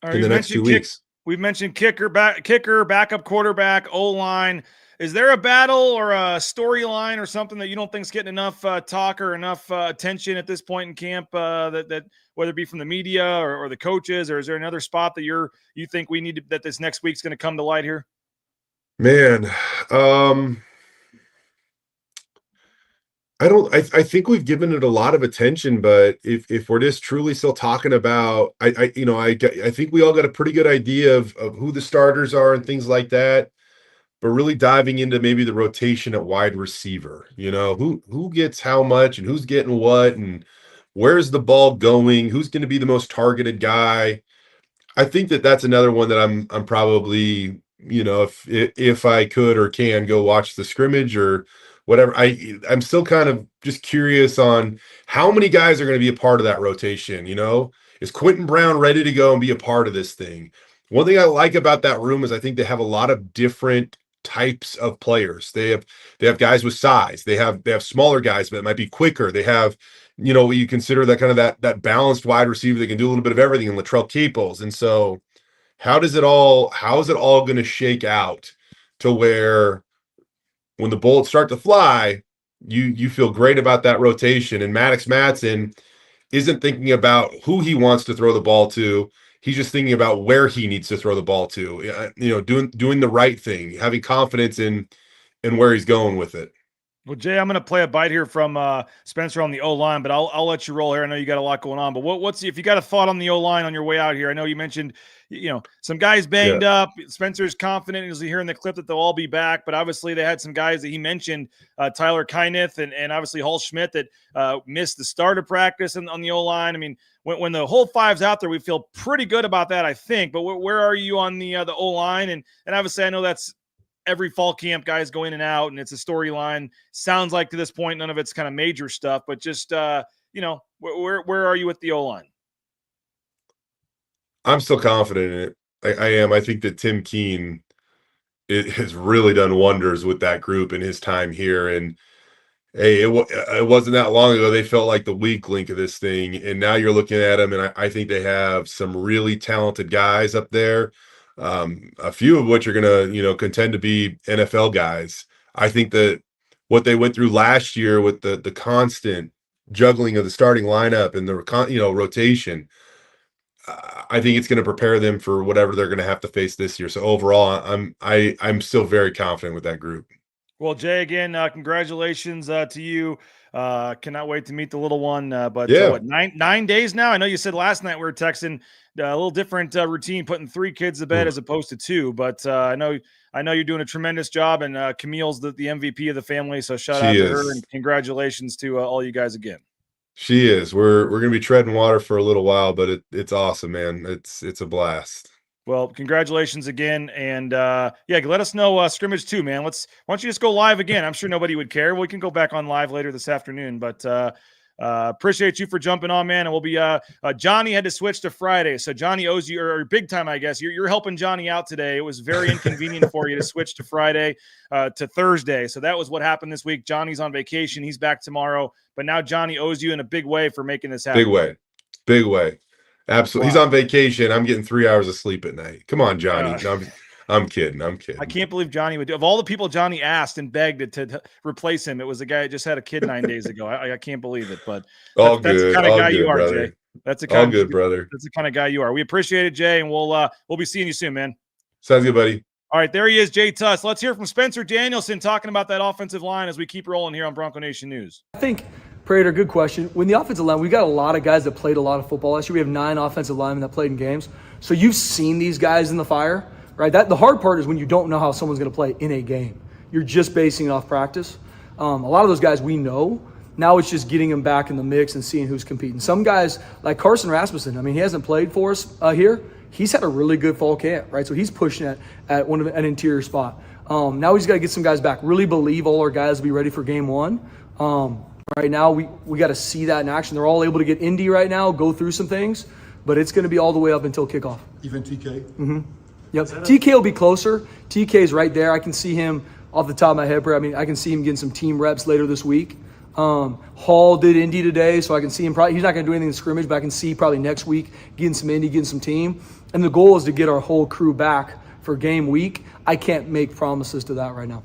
in the next 2 weeks. We've mentioned kicker, backup quarterback, O-line. Is there a battle or a storyline or something that you don't think is getting enough talk or enough attention at this point in camp that whether it be from the media or the coaches, or is there another spot that you think we need that this next week's going to come to light here? Man, I think we've given it a lot of attention, but if we're just truly still talking about, I think we all got a pretty good idea of who the starters are and things like that. But really diving into maybe the rotation at wide receiver, who gets how much and who's getting what and where's the ball going, who's going to be the most targeted guy. I think that's another one that I'm probably, if I could or can go watch the scrimmage or whatever. I'm still kind of just curious on how many guys are going to be a part of that rotation. Is Quentin Brown ready to go and be a part of this thing? One thing I like about that room is I think they have a lot of different types of players. They have guys with size. They have smaller guys, but it might be quicker. They have, what you consider that kind of that balanced wide receiver that can do a little bit of everything, and Latrell Capels. And so how is it all going to shake out to where when the bullets start to fly, you feel great about that rotation? And Maddox Madsen isn't thinking about who he wants to throw the ball to. He's just thinking about where he needs to throw the ball to, doing the right thing, having confidence in where he's going with it. Well, Jay, I'm going to play a bite here from Spencer on the O-line, but I'll let you roll here. I know you got a lot going on, but what's if you got a thought on the O-line on your way out here? I know you mentioned, some guys banged up. Spencer's confident as you hear in the clip that they'll all be back, but obviously they had some guys that he mentioned, Tyler Kyneth and obviously Hall Schmidt that missed the start of practice on the O-line. I mean, when the whole five's out there, we feel pretty good about that, I think. But where are you on the O-line? And obviously I know that's every fall camp, guys go in and out, and it's a storyline. Sounds like to this point, none of it's kind of major stuff, but just, where are you with the O-line? I'm still confident in it. I am. I think that Tim Keene has really done wonders with that group in his time here. And hey, it wasn't that long ago they felt like the weak link of this thing, and now you're looking at them, and I think they have some really talented guys up there. A few of which are going to, contend to be NFL guys. I think that what they went through last year with the constant juggling of the starting lineup and the rotation, I think it's going to prepare them for whatever they're going to have to face this year. So overall, I'm still very confident with that group. Well, Jay, again, congratulations to you. Cannot wait to meet the little one. But yeah. What, 9 days now? I know you said last night we were texting a little different routine, putting 3 kids to bed as opposed to 2. But I know you're doing a tremendous job, and Camille's the MVP of the family. So shout out to her, and congratulations to all you guys again. She is. We're going to be treading water for a little while, but it's awesome, man. It's a blast. Well, congratulations again, and let us know scrimmage too, man. Why don't you just go live again? I'm sure nobody would care. We can go back on live later this afternoon, but appreciate you for jumping on, man. And we'll be Johnny had to switch to Friday, so Johnny owes you or big time, I guess. You're helping Johnny out today. It was very inconvenient for you to switch to Friday to Thursday, so that was what happened this week. Johnny's on vacation; he's back tomorrow, but now Johnny owes you in a big way for making this happen. Big way. Absolutely. Wow. He's on vacation. I'm getting 3 hours of sleep at night. Come on, Johnny. No, I'm kidding. I can't believe Johnny would do. Of all the people Johnny asked and begged to replace him, it was a guy that just had a kid 9 days ago. I can't believe it, but that's the kind of guy you are, brother. Jay. That's the kind brother. That's the kind of guy you are. We appreciate it, Jay, and we'll be seeing you soon, man. Sounds good, buddy. All right, there he is, Jay Tust. Let's hear from Spencer Danielson talking about that offensive line as we keep rolling here on Bronco Nation News. I think, Prater, good question. When the offensive line, we got a lot of guys that played a lot of football last year. We have 9 offensive linemen that played in games. So you've seen these guys in the fire, right? The hard part is when you don't know how someone's going to play in a game. You're just basing it off practice. A lot of those guys we know. Now it's just getting them back in the mix and seeing who's competing. Some guys, like Carson Rasmussen, he hasn't played for us here. He's had a really good fall camp, right? So he's pushing at an interior spot. Now he's got to get some guys back. Really believe all our guys will be ready for game 1. Right now, we got to see that in action. They're all able to get Indy right now, go through some things, but it's going to be all the way up until kickoff. Even TK? Mm-hmm. Yep. TK will be closer. TK's right there. I can see him off the top of my head. I can see him getting some team reps later this week. Hall did Indy today, so I can see him probably – he's not going to do anything in scrimmage, but I can see probably next week getting some Indy, getting some team. And the goal is to get our whole crew back for game week. I can't make promises to that right now.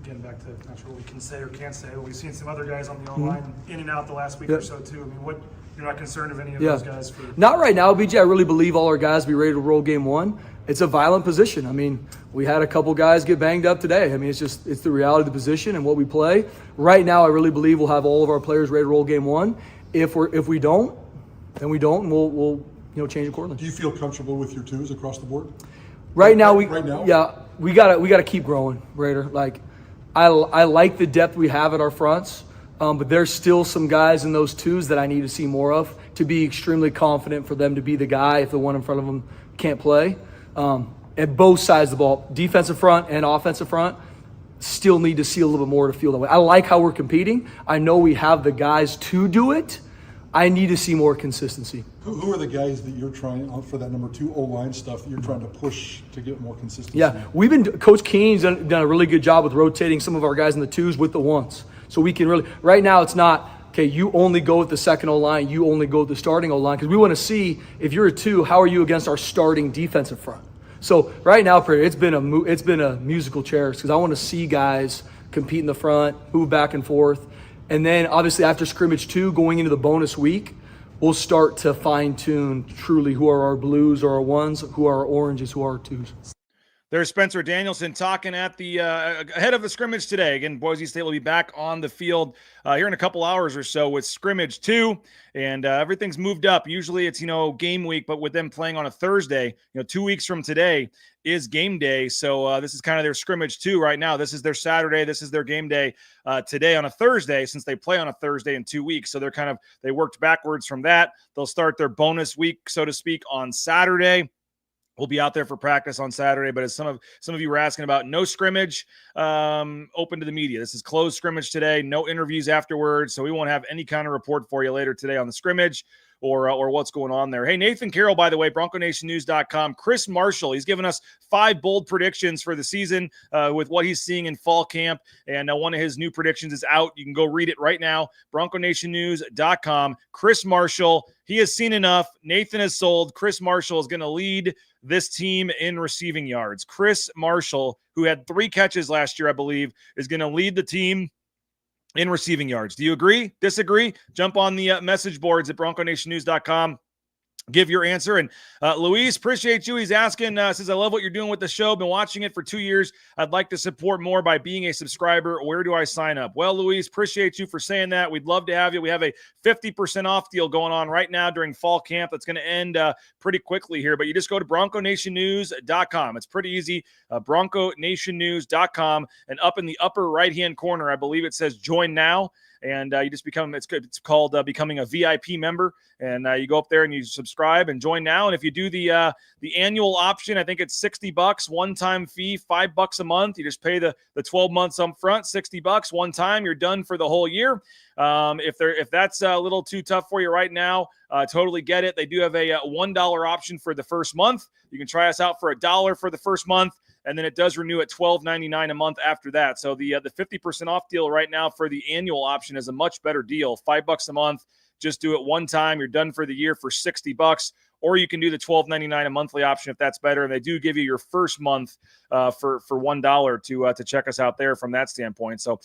Getting back to not sure what we can say or can't say, but we've seen some other guys on the O-line in and out the last week or so too. I mean, you're not concerned of any of those guys? Not right now, BJ. I really believe all our guys will be ready to roll game 1. It's a violent position. I mean, we had a couple guys get banged up today. I mean, it's the reality of the position and what we play. Right now, I really believe we'll have all of our players ready to roll game 1. If we don't, then we don't, and we'll change accordingly. Do you feel comfortable with your 2s across the board? Right now, we gotta keep growing, Raider. I like the depth we have at our fronts, but there's still some guys in those 2s that I need to see more of to be extremely confident for them to be the guy if the one in front of them can't play. At both sides of the ball, defensive front and offensive front, still need to see a little bit more to feel that way. I like how we're competing. I know we have the guys to do it, I need to see more consistency. Who are the guys that you're trying for that number 2 O-line stuff that you're trying to push to get more consistency? Yeah, Coach Keeney's done a really good job with rotating some of our guys in the 2s with the 1s. So we can really, right now it's not, okay, you only go with the second O-line, you only go with the starting O-line, because we want to see, if you're a 2, how are you against our starting defensive front? So right now, it's been a musical chairs, because I want to see guys compete in the front, move back and forth. And then obviously after scrimmage 2, going into the bonus week, we'll start to fine tune truly who are our blues or our 1s, who are our oranges, who are our 2s. There's Spencer Danielson talking at the ahead of the scrimmage today. Again, Boise State will be back on the field here in a couple hours or so with scrimmage 2, and everything's moved up. Usually it's, game week, but with them playing on a Thursday, 2 weeks from today is game day. So this is kind of their scrimmage 2 right now. This is their Saturday. This is their game day today on a Thursday, since they play on a Thursday in 2 weeks. So they worked backwards from that. They'll start their bonus week, so to speak, on Saturday. We'll be out there for practice on Saturday, but as some of you were asking about, no scrimmage open to the media. This is closed scrimmage today, no interviews afterwards, so we won't have any kind of report for you later today on the scrimmage or what's going on there. Hey, Nathan Carroll, by the way, BroncoNationNews.com. Chris Marshall, he's given us 5 bold predictions for the season with what he's seeing in fall camp, and one of his new predictions is out. You can go read it right now, BroncoNationNews.com. Chris Marshall, he has seen enough. Nathan has sold. Chris Marshall is going to lead this team in receiving yards. Chris Marshall, who had 3 catches last year, I believe, is going to lead the team in receiving yards. Do you agree? Disagree? Jump on the message boards at BroncoNationNews.com. Give your answer. And Luis, appreciate you. He's asking, says, I love what you're doing with the show. Been watching it for 2 years. I'd like to support more by being a subscriber. Where do I sign up? Well, Luis, appreciate you for saying that. We'd love to have you. We have a 50% off deal going on right now during fall camp. That's going to end pretty quickly here, but you just go to BroncoNationNews.com. It's pretty easy. BroncoNationNews.com, and up in the upper right-hand corner, I believe it says join now. And you just become, it's called becoming a VIP member. And you go up there and you subscribe and join now. And if you do the annual option, I think it's $60, one-time fee, $5 a month. You just pay the 12 months up front, $60 one time. You're done for the whole year. If that's a little too tough for you right now, totally get it. They do have a $1 option for the first month. You can try us out for $1 for the first month, and then it does renew at $12.99 a month after that. So the 50% off deal right now for the annual option is a much better deal. $5 a month. Just do it one time. You're done for the year for $60. Or you can do the $12.99 a monthly option if that's better. And they do give you your first month for $1 to check us out there from that standpoint. So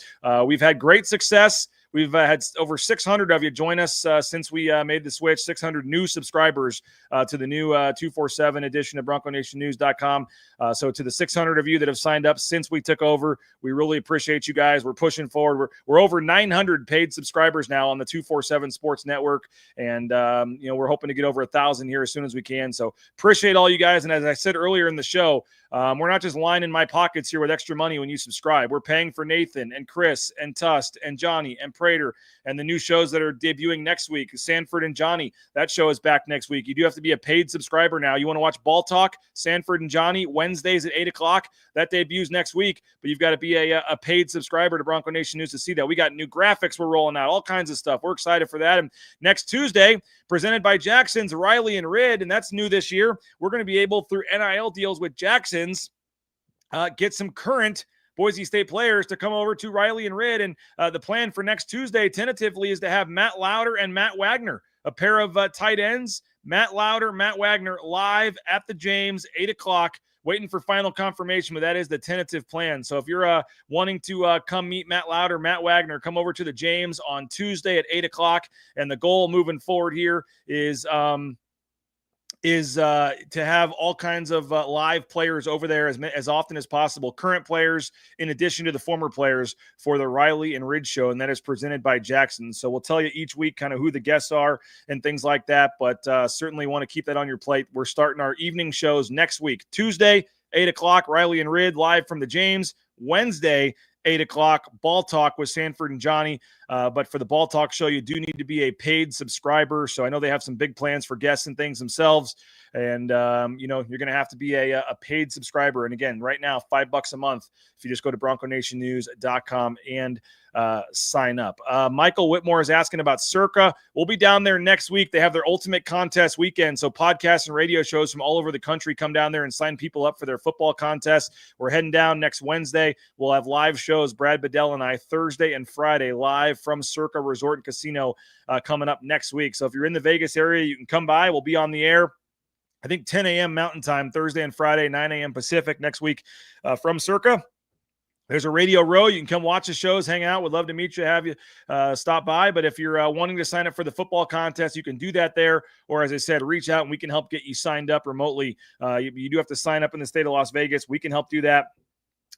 we've had great success. We've had over 600 of you join us since we made the switch, 600 new subscribers to the new 247 edition of BroncoNationNews.com. So to the 600 of you that have signed up since we took over, we really appreciate you guys. We're pushing forward. We're over 900 paid subscribers now on the 247 Sports Network. And, we're hoping to get over 1,000 here as soon as we can. So appreciate all you guys. And as I said earlier in the show, we're not just lining my pockets here with extra money when you subscribe. We're paying for Nathan and Chris and Tust and Johnny and Prater and the new shows that are debuting next week. Sanford and Johnny, that show is back next week. You do have to be a paid subscriber now. You want to watch Ball Talk, Sanford and Johnny, Wednesdays at 8 o'clock. That debuts next week, but you've got to be a paid subscriber to Bronco Nation News to see that. We got new graphics we're rolling out, all kinds of stuff. We're excited for that. And next Tuesday, presented by Jackson's, Riley and Rid, and that's new this year. We're going to be able, through NIL deals with Jackson's, get some current Boise State players to come over to Riley and Rid. And the plan for next Tuesday, tentatively, is to have Matt Lauder and Matt Wagner, a pair of tight ends. Matt Lauder, Matt Wagner, live at the James, 8 o'clock. Waiting for final confirmation, but that is the tentative plan. So if you're wanting to come meet Matt Lauder, Matt Wagner, come over to the James on Tuesday at 8 o'clock. And the goal moving forward here is to have all kinds of live players over there as often as possible, current players in addition to the former players, for the Riley and Ridge show, and that is presented by Jackson. So we'll tell you each week kind of who the guests are and things like that, but certainly want to keep that on your plate. We're starting our evening shows next week. Tuesday, 8 o'clock, Riley and Rid live from the James. Wednesday, 8 o'clock, Ball Talk with Sanford and Johnny But for the Ball Talk show, you do need to be a paid subscriber. So I know they have some big plans for guests and things themselves. And, you're going to have to be a paid subscriber. And again, right now, $5 a month if you just go to bronconationnews.com and sign up. Michael Whitmore is asking about Circa. We'll be down there next week. They have their ultimate contest weekend. So podcasts and radio shows from all over the country come down there and sign people up for their football contest. We're heading down next Wednesday. We'll have live shows, Brad Bedell and I, Thursday and Friday, live from Circa Resort and Casino coming up next week. So if you're in the Vegas area, you can come by. We'll be on the air, I think 10 a.m. Mountain Time, Thursday and Friday, 9 a.m. Pacific next week from Circa. There's a Radio Row. You can come watch the shows, hang out. Would love to meet you, have you stop by. But if you're wanting to sign up for the football contest, you can do that there. Or as I said, reach out and we can help get you signed up remotely. You do have to sign up in the state of Las Vegas. We can help do that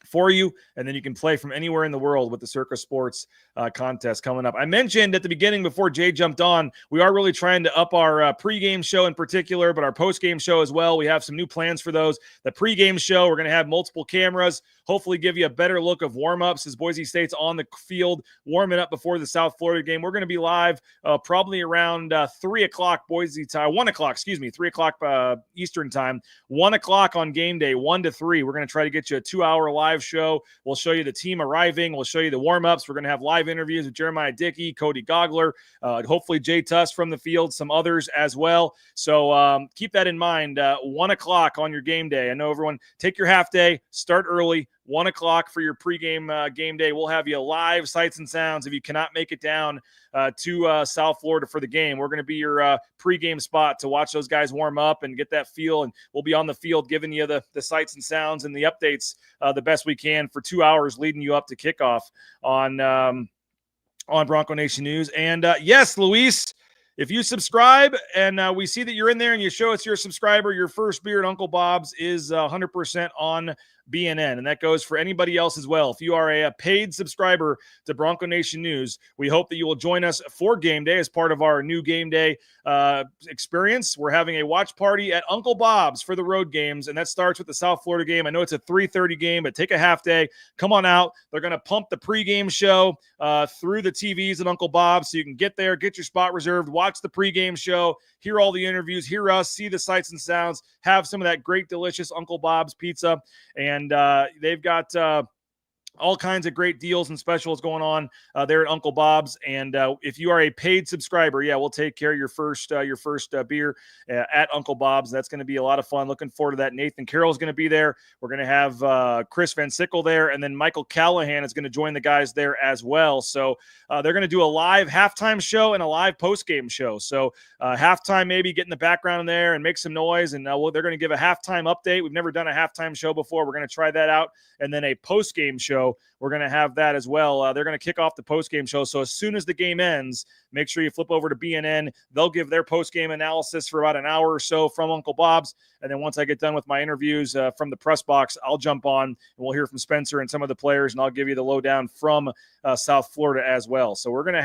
for you, and then you can play from anywhere in the world with the Circa Sports contest coming up. I mentioned at the beginning before Jay jumped on, we are really trying to up our pregame show in particular, but our postgame show as well. We have some new plans for those. The pregame show, we're going to have multiple cameras, hopefully give you a better look of warm-ups as Boise State's on the field warming up before the South Florida game. We're going to be live probably around 3 o'clock Boise time, 1 o'clock, 3 o'clock Eastern time, 1 o'clock on game day, 1 to 3. We're going to try to get you a 2-hour live show. We'll show you the team arriving. We'll show you the warm-ups. We're going to have live interviews with Jeremiah Dickey, Cody Gogler, hopefully Jay Tust from the field, some others as well. So keep that in mind. 1 o'clock on your game day. I know everyone, take your half day, start early. 1 o'clock for your pregame game day. We'll have you live sights and sounds if you cannot make it down to South Florida for the game. We're going to be your pregame spot to watch those guys warm up and get that feel, and we'll be on the field giving you the sights and sounds and the updates the best we can for 2 hours leading you up to kickoff on Bronco Nation News. And yes, Luis, if you subscribe and we see that you're in there and you show us you're a subscriber, your first beer at Uncle Bob's is 100% on BNN, and that goes for anybody else as well. If you are a paid subscriber to Bronco Nation News, we hope that you will join us for game day as part of our new game day experience. We're having a watch party at Uncle Bob's for the road games, and that starts with the South Florida game. I know it's a 3:30 game, but take a half day. Come on out. They're going to pump the pregame show through the TVs at Uncle Bob's, so you can get there, get your spot reserved, watch the pregame show, hear all the interviews, hear us, see the sights and sounds, have some of that great, delicious Uncle Bob's pizza. And they've got all kinds of great deals and specials going on there at Uncle Bob's. And if you are a paid subscriber, we'll take care of your first beer at Uncle Bob's. That's going to be a lot of fun. Looking forward to that. Nathan Carroll's going to be there. We're going to have Chris Van Sickle there, and then Michael Callahan is going to join the guys there as well. So they're going to do a live halftime show and a live postgame show. So halftime, maybe get in the background in there and make some noise, and they're going to give a halftime update. We've never done a halftime show before. We're going to try that out. And then a postgame show, we're going to have that as well. They're going to kick off the postgame show. So as soon as the game ends, make sure you flip over to BNN. They'll give their postgame analysis for about an hour or so from Uncle Bob's. And then once I get done with my interviews from the press box, I'll jump on and we'll hear from Spencer and some of the players, and I'll give you the lowdown from South Florida as well. So we're going to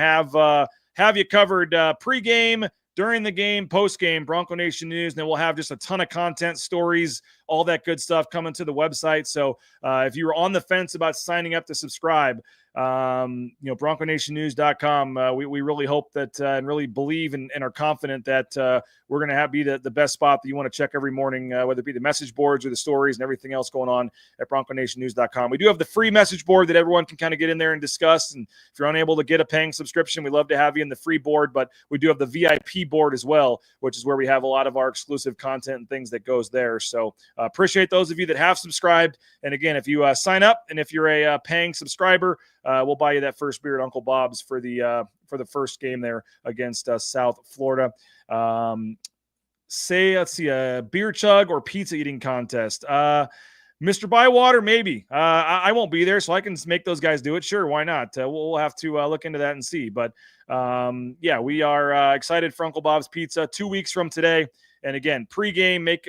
have you covered pregame, during the game, post-game, Bronco Nation News, and then we'll have just a ton of content, stories, all that good stuff coming to the website. So if you were on the fence about signing up to subscribe, BroncoNationNews.com, we really hope that and really believe and are confident that we're going to be the best spot that you want to check every morning, whether it be the message boards or the stories and everything else going on at BroncoNationNews.com. We do have the free message board that everyone can kind of get in there and discuss. And if you're unable to get a paying subscription, we'd love to have you in the free board, but we do have the VIP board as well, which is where we have a lot of our exclusive content and things that goes there. So appreciate those of you that have subscribed. And again, if you sign up and if you're a paying subscriber, we'll buy you that first beer at Uncle Bob's for the first game there against South Florida. Let's see, a beer chug or pizza eating contest. Mr. Bywater, maybe. I won't be there, so I can make those guys do it. Sure, why not? We'll have to look into that and see. But we are excited for Uncle Bob's Pizza 2 weeks from today. And again, pregame, make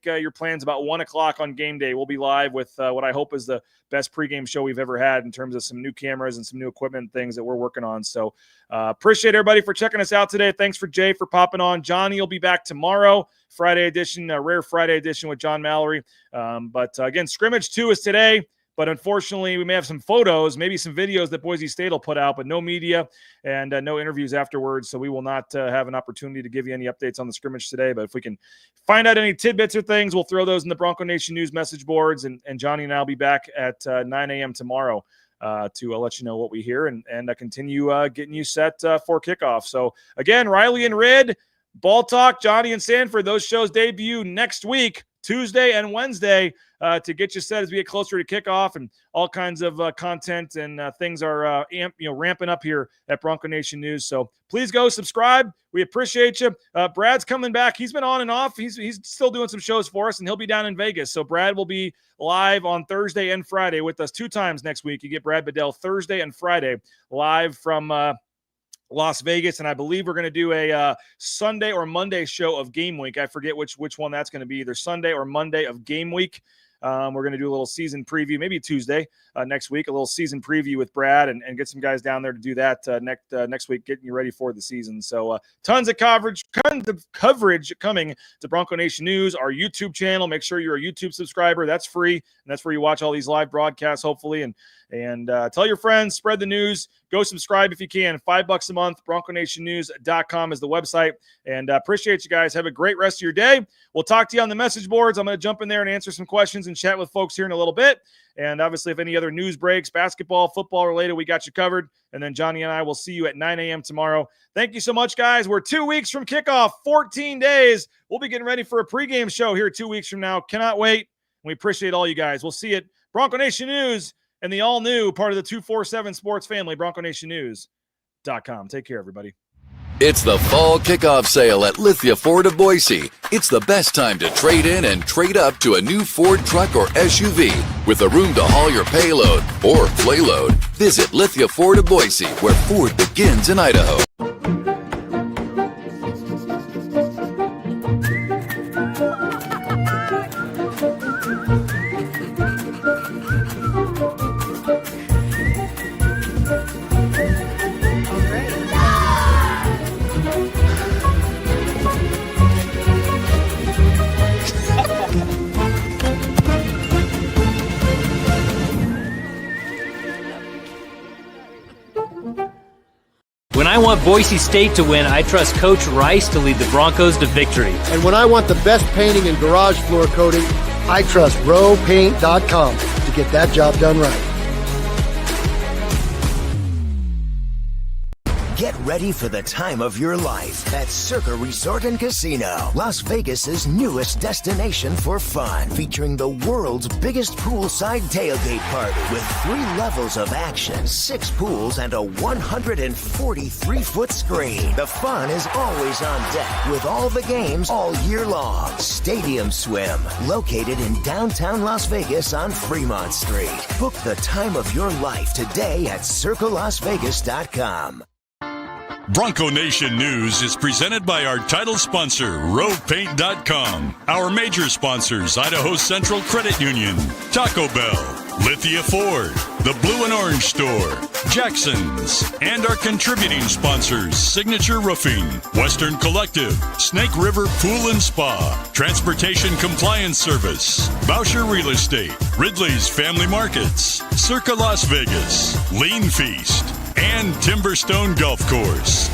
your plans about 1 o'clock on game day. We'll be live with what I hope is the best pregame show we've ever had in terms of some new cameras and some new equipment and things that we're working on. So appreciate everybody for checking us out today. Thanks for Jay for popping on. Johnny will be back tomorrow, Friday edition, rare Friday edition with John Mallory. But again, Scrimmage 2 is today. But unfortunately, we may have some photos, maybe some videos that Boise State will put out, but no media and no interviews afterwards. So we will not have an opportunity to give you any updates on the scrimmage today. But if we can find out any tidbits or things, we'll throw those in the Bronco Nation News message boards. And Johnny and I will be back at 9 a.m. tomorrow to let you know what we hear and continue getting you set for kickoff. So again, Riley and Rid, Ball Talk, Johnny and Sanford, those shows debut next week, Tuesday and Wednesday, to get you set as we get closer to kickoff, and all kinds of content and things are ramping up here at Bronco Nation News. So please go subscribe. We appreciate you. Brad's coming back. He's been on and off. He's still doing some shows for us, and he'll be down in Vegas. So Brad will be live on Thursday and Friday with us 2 times next week. You get Brad Bedell Thursday and Friday live from Las Vegas, and I believe we're going to do a Sunday or Monday show of game week. I forget which one that's going to be, either Sunday or Monday of game week. We're going to do a little season preview, maybe Tuesday next week, a little season preview with Brad and get some guys down there to do that next week, getting you ready for the season. So tons of coverage coming to Bronco Nation News, our YouTube channel. Make sure you're a YouTube subscriber. That's free, and that's where you watch all these live broadcasts, hopefully. And tell your friends, spread the news. Go subscribe if you can. $5 a month. BroncoNationNews.com is the website. And appreciate you guys. Have a great rest of your day. We'll talk to you on the message boards. I'm going to jump in there and answer some questions and chat with folks here in a little bit. And obviously, if any other news breaks, basketball, football related, we got you covered. And then Johnny and I will see you at 9 a.m. tomorrow. Thank you so much, guys. We're 2 weeks from kickoff, 14 days. We'll be getting ready for a pregame show here 2 weeks from now. Cannot wait. We appreciate all you guys. We'll see you at Bronco Nation News and the all-new part of the 247 Sports family, BroncoNationNews.com. Take care, everybody. It's the fall kickoff sale at Lithia Ford of Boise. It's the best time to trade in and trade up to a new Ford truck or SUV with a room to haul your payload or playload. Visit Lithia Ford of Boise, where Ford begins in Idaho. When I want Boise State to win, I trust Coach Rice to lead the Broncos to victory. And when I want the best painting and garage floor coating, I trust rowpaint.com to get that job done right. Get ready for the time of your life at Circa Resort and Casino, Las Vegas's newest destination for fun, featuring the world's biggest poolside tailgate party with 3 levels of action, 6 pools, and a 143-foot screen. The fun is always on deck with all the games all year long. Stadium Swim, located in downtown Las Vegas on Fremont Street. Book the time of your life today at circalasvegas.com. Bronco Nation News is presented by our title sponsor, RovePaint.com. Our major sponsors, Idaho Central Credit Union, Taco Bell, Lithia Ford, the Blue and Orange Store, Jackson's, and our contributing sponsors, Signature Roofing, Western Collective, Snake River Pool and Spa, Transportation Compliance Service, Bousher Real Estate, Ridley's Family Markets, Circa Las Vegas, Lean Feast, and Timberstone Golf Course.